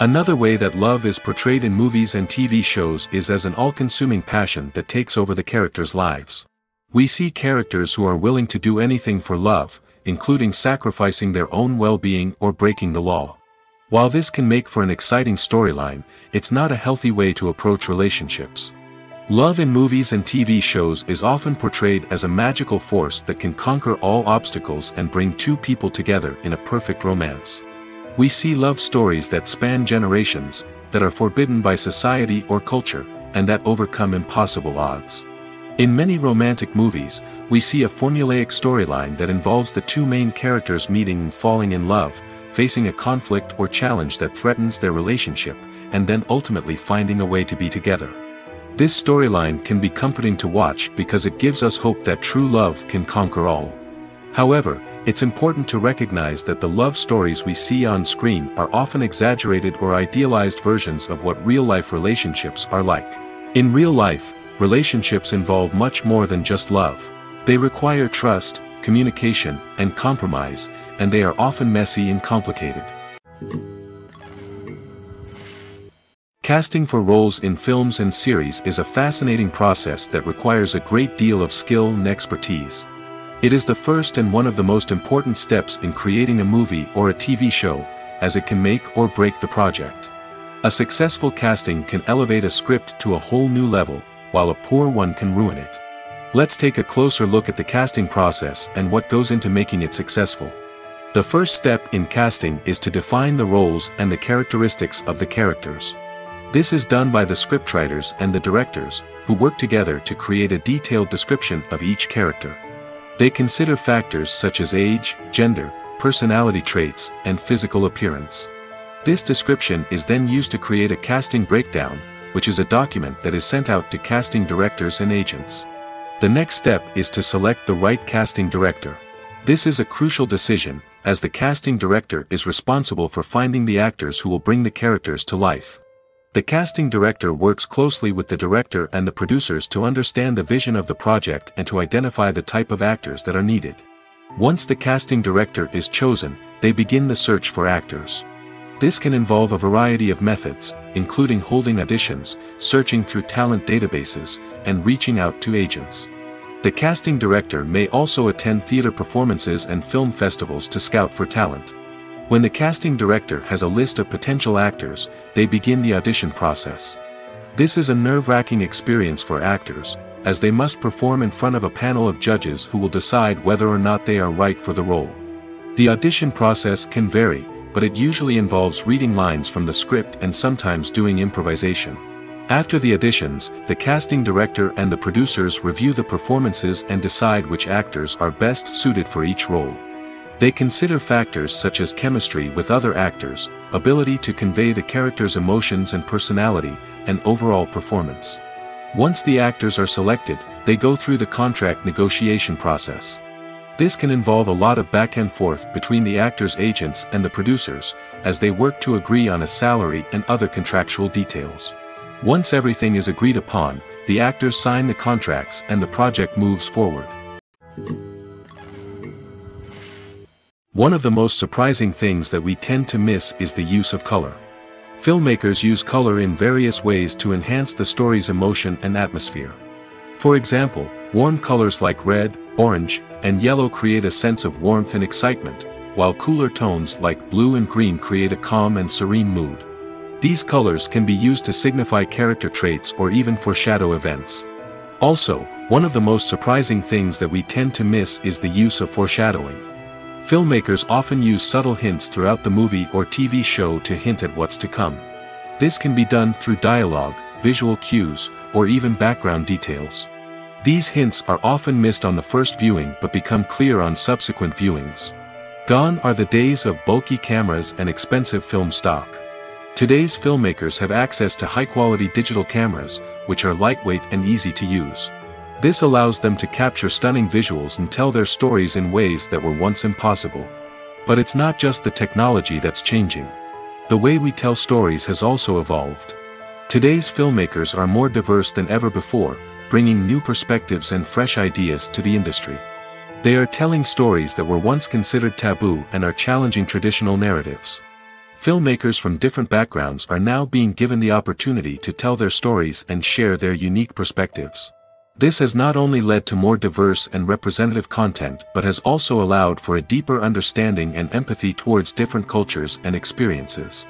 Another way that love is portrayed in movies and TV shows is as an all-consuming passion that takes over the characters' lives. We see characters who are willing to do anything for love, including sacrificing their own well-being or breaking the law. While this can make for an exciting storyline, it's not a healthy way to approach relationships. Love in movies and TV shows is often portrayed as a magical force that can conquer all obstacles and bring two people together in a perfect romance. We see love stories that span generations, that are forbidden by society or culture, and that overcome impossible odds. In many romantic movies, we see a formulaic storyline that involves the two main characters meeting and falling in love, facing a conflict or challenge that threatens their relationship, and then ultimately finding a way to be together. This storyline can be comforting to watch because it gives us hope that true love can conquer all. However, it's important to recognize that the love stories we see on screen are often exaggerated or idealized versions of what real-life relationships are like. In real life, relationships involve much more than just love. They require trust, communication, and compromise, and they are often messy and complicated. Casting for roles in films and series is a fascinating process that requires a great deal of skill and expertise. It is the first and one of the most important steps in creating a movie or a TV show, as it can make or break the project. A successful casting can elevate a script to a whole new level, while a poor one can ruin it. Let's take a closer look at the casting process and what goes into making it successful. The first step in casting is to define the roles and the characteristics of the characters. This is done by the scriptwriters and the directors, who work together to create a detailed description of each character. They consider factors such as age, gender, personality traits, and physical appearance. This description is then used to create a casting breakdown, which is a document that is sent out to casting directors and agents. The next step is to select the right casting director. This is a crucial decision, as the casting director is responsible for finding the actors who will bring the characters to life. The casting director works closely with the director and the producers to understand the vision of the project and to identify the type of actors that are needed. Once the casting director is chosen, they begin the search for actors. This can involve a variety of methods, including holding auditions, searching through talent databases, and reaching out to agents. The casting director may also attend theater performances and film festivals to scout for talent. When the casting director has a list of potential actors, they begin the audition process. This is a nerve-wracking experience for actors, as they must perform in front of a panel of judges who will decide whether or not they are right for the role. The audition process can vary, but it usually involves reading lines from the script and sometimes doing improvisation. After the auditions, the casting director and the producers review the performances and decide which actors are best suited for each role. They consider factors such as chemistry with other actors, ability to convey the character's emotions and personality, and overall performance. Once the actors are selected, they go through the contract negotiation process. This can involve a lot of back and forth between the actors' agents and the producers, as they work to agree on a salary and other contractual details. Once everything is agreed upon, the actors sign the contracts and the project moves forward. One of the most surprising things that we tend to miss is the use of color. Filmmakers use color in various ways to enhance the story's emotion and atmosphere. For example, warm colors like red, orange, and yellow create a sense of warmth and excitement, while cooler tones like blue and green create a calm and serene mood. These colors can be used to signify character traits or even foreshadow events. Also, one of the most surprising things that we tend to miss is the use of foreshadowing. Filmmakers often use subtle hints throughout the movie or TV show to hint at what's to come. This can be done through dialogue, visual cues, or even background details. These hints are often missed on the first viewing but become clear on subsequent viewings. Gone are the days of bulky cameras and expensive film stock. Today's filmmakers have access to high-quality digital cameras, which are lightweight and easy to use. This allows them to capture stunning visuals and tell their stories in ways that were once impossible. But it's not just the technology that's changing. The way we tell stories has also evolved. Today's filmmakers are more diverse than ever before, bringing new perspectives and fresh ideas to the industry. They are telling stories that were once considered taboo and are challenging traditional narratives. Filmmakers from different backgrounds are now being given the opportunity to tell their stories and share their unique perspectives. This has not only led to more diverse and representative content but has also allowed for a deeper understanding and empathy towards different cultures and experiences.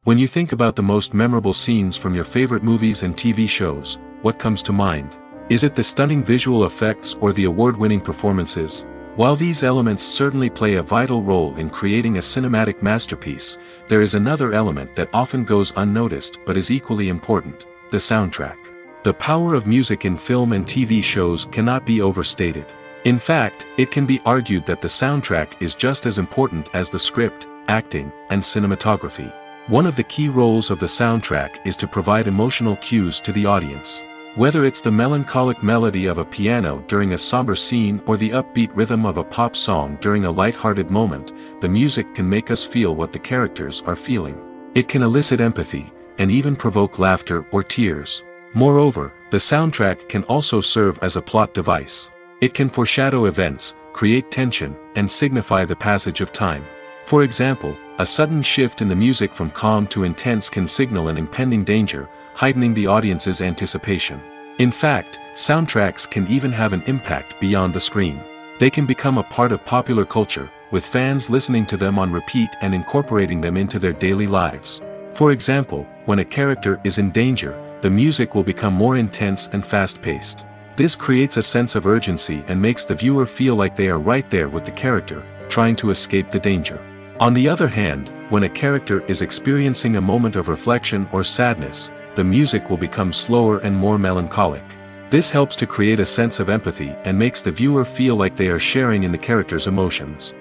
When you think about the most memorable scenes from your favorite movies and TV shows, what comes to mind? Is it the stunning visual effects or the award-winning performances? While these elements certainly play a vital role in creating a cinematic masterpiece, there is another element that often goes unnoticed but is equally important: the soundtrack. The power of music in film and TV shows cannot be overstated. In fact, it can be argued that the soundtrack is just as important as the script, acting, and cinematography. One of the key roles of the soundtrack is to provide emotional cues to the audience. Whether it's the melancholic melody of a piano during a somber scene or the upbeat rhythm of a pop song during a light-hearted moment, the music can make us feel what the characters are feeling. It can elicit empathy, and even provoke laughter or tears. Moreover, the soundtrack can also serve as a plot device. It can foreshadow events, create tension, and signify the passage of time. For example, a sudden shift in the music from calm to intense can signal an impending danger, heightening the audience's anticipation. In fact, soundtracks can even have an impact beyond the screen. They can become a part of popular culture, with fans listening to them on repeat and incorporating them into their daily lives. For example, when a character is in danger, the music will become more intense and fast-paced. This creates a sense of urgency and makes the viewer feel like they are right there with the character, trying to escape the danger. On the other hand, when a character is experiencing a moment of reflection or sadness, the music will become slower and more melancholic. This helps to create a sense of empathy and makes the viewer feel like they are sharing in the character's emotions.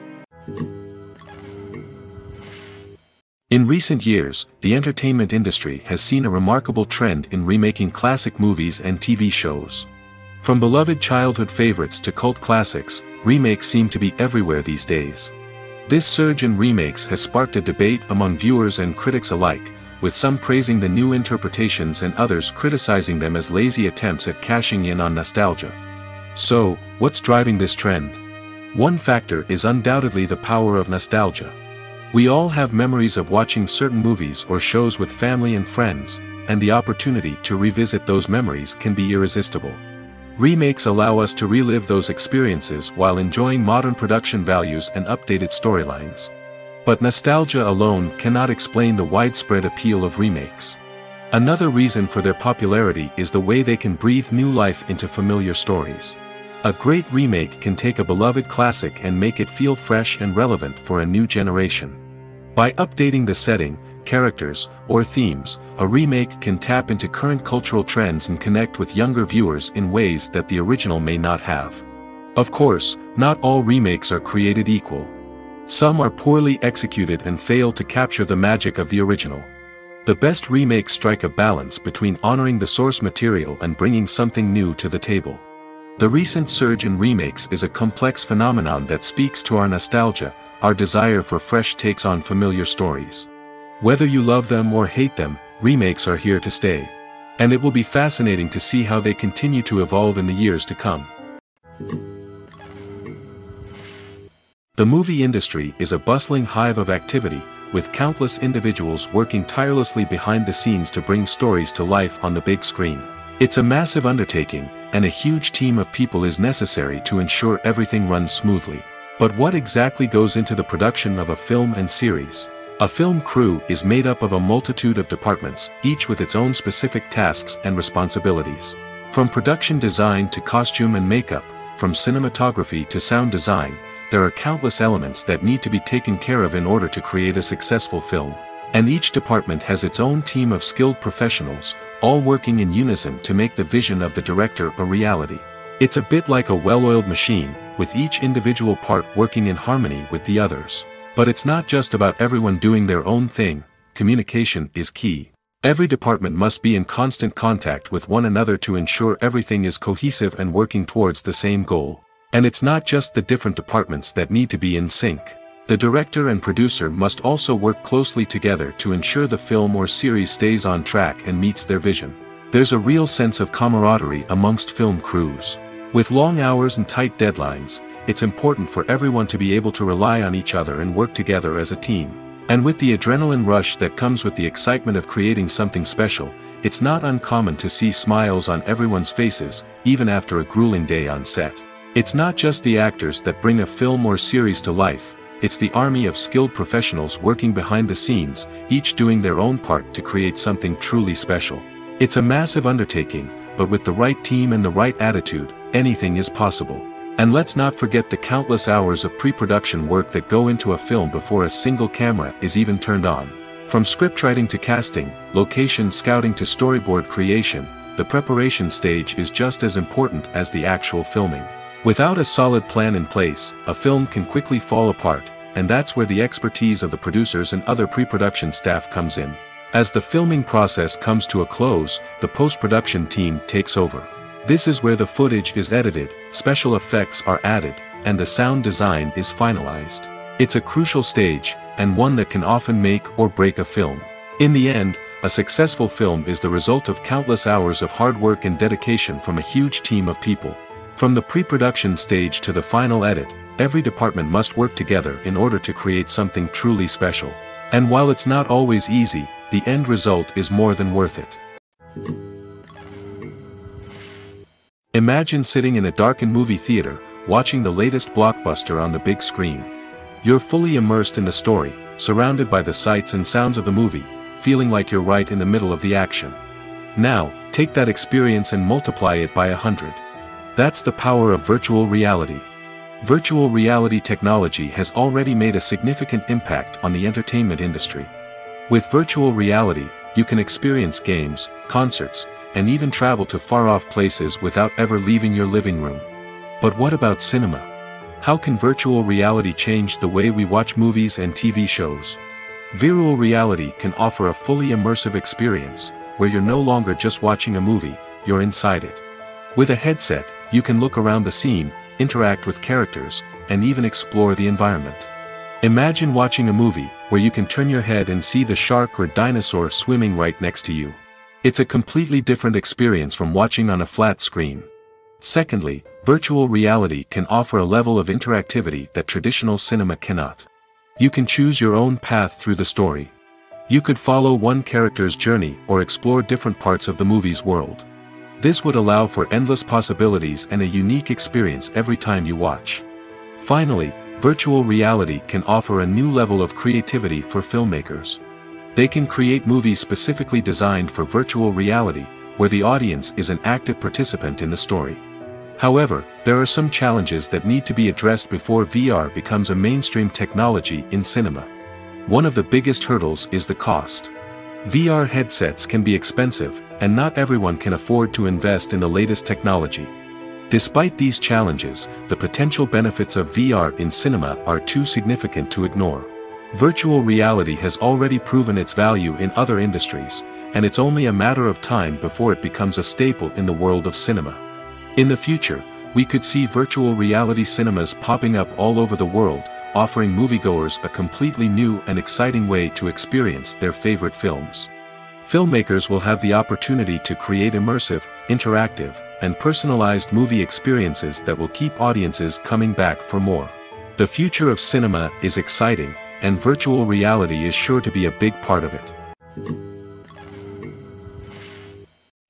In recent years, the entertainment industry has seen a remarkable trend in remaking classic movies and TV shows. From beloved childhood favorites to cult classics, remakes seem to be everywhere these days. This surge in remakes has sparked a debate among viewers and critics alike, with some praising the new interpretations and others criticizing them as lazy attempts at cashing in on nostalgia. So, what's driving this trend? One factor is undoubtedly the power of nostalgia. We all have memories of watching certain movies or shows with family and friends, and the opportunity to revisit those memories can be irresistible. Remakes allow us to relive those experiences while enjoying modern production values and updated storylines. But nostalgia alone cannot explain the widespread appeal of remakes. Another reason for their popularity is the way they can breathe new life into familiar stories. A great remake can take a beloved classic and make it feel fresh and relevant for a new generation. By updating the setting, characters, or themes, a remake can tap into current cultural trends and connect with younger viewers in ways that the original may not have. Of course, not all remakes are created equal. Some are poorly executed and fail to capture the magic of the original. The best remakes strike a balance between honoring the source material and bringing something new to the table. The recent surge in remakes is a complex phenomenon that speaks to our nostalgia, our desire for fresh takes on familiar stories. Whether you love them or hate them, remakes are here to stay. And it will be fascinating to see how they continue to evolve in the years to come. The movie industry is a bustling hive of activity, with countless individuals working tirelessly behind the scenes to bring stories to life on the big screen. It's a massive undertaking, and a huge team of people is necessary to ensure everything runs smoothly. But what exactly goes into the production of a film and series? A film crew is made up of a multitude of departments, each with its own specific tasks and responsibilities. From production design to costume and makeup, from cinematography to sound design, there are countless elements that need to be taken care of in order to create a successful film. And each department has its own team of skilled professionals, all working in unison to make the vision of the director a reality. It's a bit like a well-oiled machine, with each individual part working in harmony with the others. But it's not just about everyone doing their own thing. Communication is key. Every department must be in constant contact with one another to ensure everything is cohesive and working towards the same goal. And it's not just the different departments that need to be in sync. The director and producer must also work closely together to ensure the film or series stays on track and meets their vision. There's a real sense of camaraderie amongst film crews. With long hours and tight deadlines, it's important for everyone to be able to rely on each other and work together as a team. And with the adrenaline rush that comes with the excitement of creating something special, it's not uncommon to see smiles on everyone's faces, even after a grueling day on set. It's not just the actors that bring a film or series to life. It's the army of skilled professionals working behind the scenes, each doing their own part to create something truly special. It's a massive undertaking, but with the right team and the right attitude, anything is possible. And let's not forget the countless hours of pre-production work that go into a film before a single camera is even turned on. From scriptwriting to casting, location scouting to storyboard creation, the preparation stage is just as important as the actual filming. Without a solid plan in place, a film can quickly fall apart, and that's where the expertise of the producers and other pre-production staff comes in. As the filming process comes to a close, the post-production team takes over. This is where the footage is edited, special effects are added, and the sound design is finalized. It's a crucial stage, and one that can often make or break a film. In the end, a successful film is the result of countless hours of hard work and dedication from a huge team of people. From the pre-production stage to the final edit, every department must work together in order to create something truly special. And while it's not always easy, the end result is more than worth it. Imagine sitting in a darkened movie theater, watching the latest blockbuster on the big screen. You're fully immersed in the story, surrounded by the sights and sounds of the movie, feeling like you're right in the middle of the action. Now, take that experience and multiply it by 100. That's the power of virtual reality. Virtual reality technology has already made a significant impact on the entertainment industry. With virtual reality, you can experience games, concerts, and even travel to far-off places without ever leaving your living room. But what about cinema? How can virtual reality change the way we watch movies and TV shows? Virtual reality can offer a fully immersive experience, where you're no longer just watching a movie, you're inside it. With a headset, you can look around the scene, interact with characters, and even explore the environment. Imagine watching a movie where you can turn your head and see the shark or dinosaur swimming right next to you. It's a completely different experience from watching on a flat screen. Secondly, virtual reality can offer a level of interactivity that traditional cinema cannot. You can choose your own path through the story. You could follow one character's journey or explore different parts of the movie's world. This would allow for endless possibilities and a unique experience every time you watch. Finally, virtual reality can offer a new level of creativity for filmmakers. They can create movies specifically designed for virtual reality, where the audience is an active participant in the story. However, there are some challenges that need to be addressed before VR becomes a mainstream technology in cinema. One of the biggest hurdles is the cost. VR headsets can be expensive, and not everyone can afford to invest in the latest technology. Despite these challenges, the potential benefits of VR in cinema are too significant to ignore. Virtual reality has already proven its value in other industries, and it's only a matter of time before it becomes a staple in the world of cinema. In the future, We could see virtual reality cinemas popping up all over the world, offering moviegoers a completely new and exciting way to experience their favorite films. Filmmakers will have the opportunity to create immersive, interactive, and personalized movie experiences that will keep audiences coming back for more. The future of cinema is exciting, and virtual reality is sure to be a big part of it.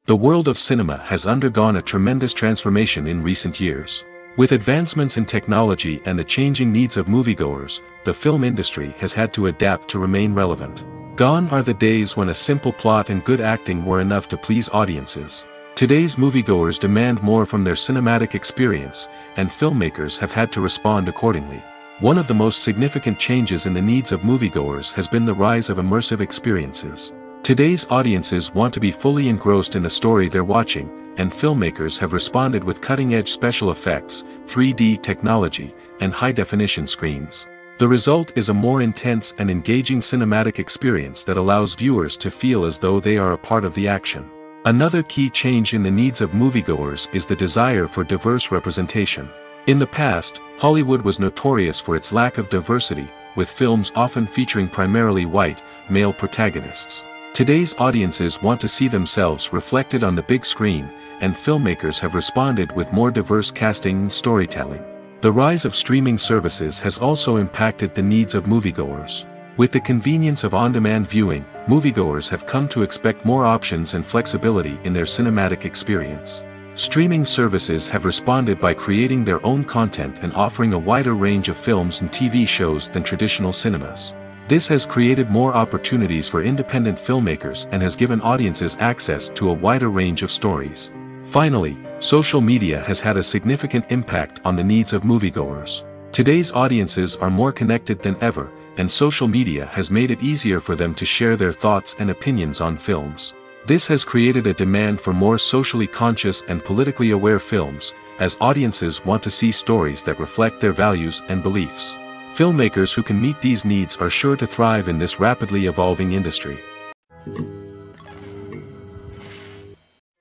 The world of cinema has undergone a tremendous transformation in recent years. With advancements in technology and the changing needs of moviegoers, the film industry has had to adapt to remain relevant. Gone are the days when a simple plot and good acting were enough to please audiences. Today's moviegoers demand more from their cinematic experience, and filmmakers have had to respond accordingly. One of the most significant changes in the needs of moviegoers has been the rise of immersive experiences. Today's audiences want to be fully engrossed in the story they're watching, and filmmakers have responded with cutting-edge special effects, 3D technology, and high-definition screens. The result is a more intense and engaging cinematic experience that allows viewers to feel as though they are a part of the action. Another key change in the needs of moviegoers is the desire for diverse representation. In the past, Hollywood was notorious for its lack of diversity, with films often featuring primarily white, male protagonists. Today's audiences want to see themselves reflected on the big screen, and filmmakers have responded with more diverse casting and storytelling. The rise of streaming services has also impacted the needs of moviegoers. With the convenience of on-demand viewing, moviegoers have come to expect more options and flexibility in their cinematic experience. Streaming services have responded by creating their own content and offering a wider range of films and TV shows than traditional cinemas. This has created more opportunities for independent filmmakers and has given audiences access to a wider range of stories. Finally, social media has had a significant impact on the needs of moviegoers. Today's audiences are more connected than ever, and social media has made it easier for them to share their thoughts and opinions on films. This has created a demand for more socially conscious and politically aware films, as audiences want to see stories that reflect their values and beliefs. Filmmakers who can meet these needs are sure to thrive in this rapidly evolving industry.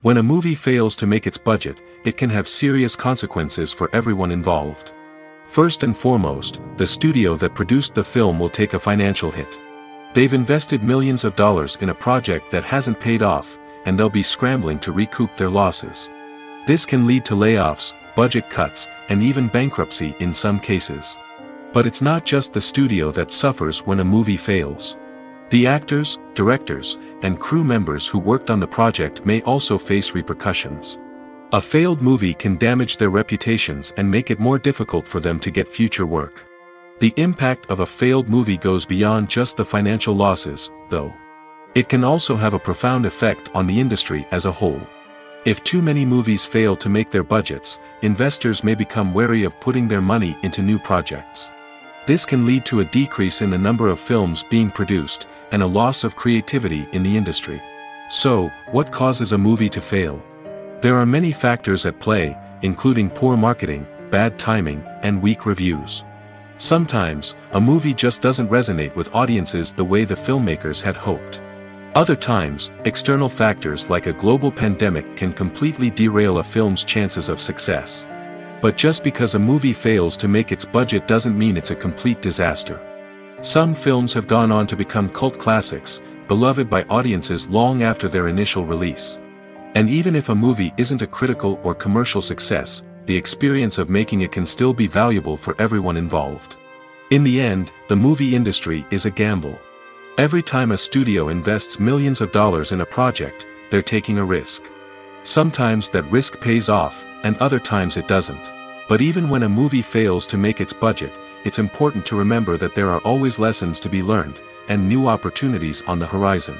When a movie fails to make its budget, it can have serious consequences for everyone involved. First and foremost, the studio that produced the film will take a financial hit. They've invested millions of dollars in a project that hasn't paid off, and they'll be scrambling to recoup their losses. This can lead to layoffs, budget cuts, and even bankruptcy in some cases. But it's not just the studio that suffers when a movie fails. The actors, directors, and crew members who worked on the project may also face repercussions. A failed movie can damage their reputations and make it more difficult for them to get future work. The impact of a failed movie goes beyond just the financial losses, though. It can also have a profound effect on the industry as a whole. If too many movies fail to make their budgets, investors may become wary of putting their money into new projects. This can lead to a decrease in the number of films being produced, and a loss of creativity in the industry. So, what causes a movie to fail? There are many factors at play, including poor marketing, bad timing, and weak reviews. Sometimes, a movie just doesn't resonate with audiences the way the filmmakers had hoped. Other times, external factors like a global pandemic can completely derail a film's chances of success. But just because a movie fails to make its budget doesn't mean it's a complete disaster. Some films have gone on to become cult classics, beloved by audiences long after their initial release. And even if a movie isn't a critical or commercial success, the experience of making it can still be valuable for everyone involved. In the end, the movie industry is a gamble. Every time a studio invests millions of dollars in a project, they're taking a risk. Sometimes that risk pays off, and other times it doesn't. But even when a movie fails to make its budget, it's important to remember that there are always lessons to be learned, and new opportunities on the horizon.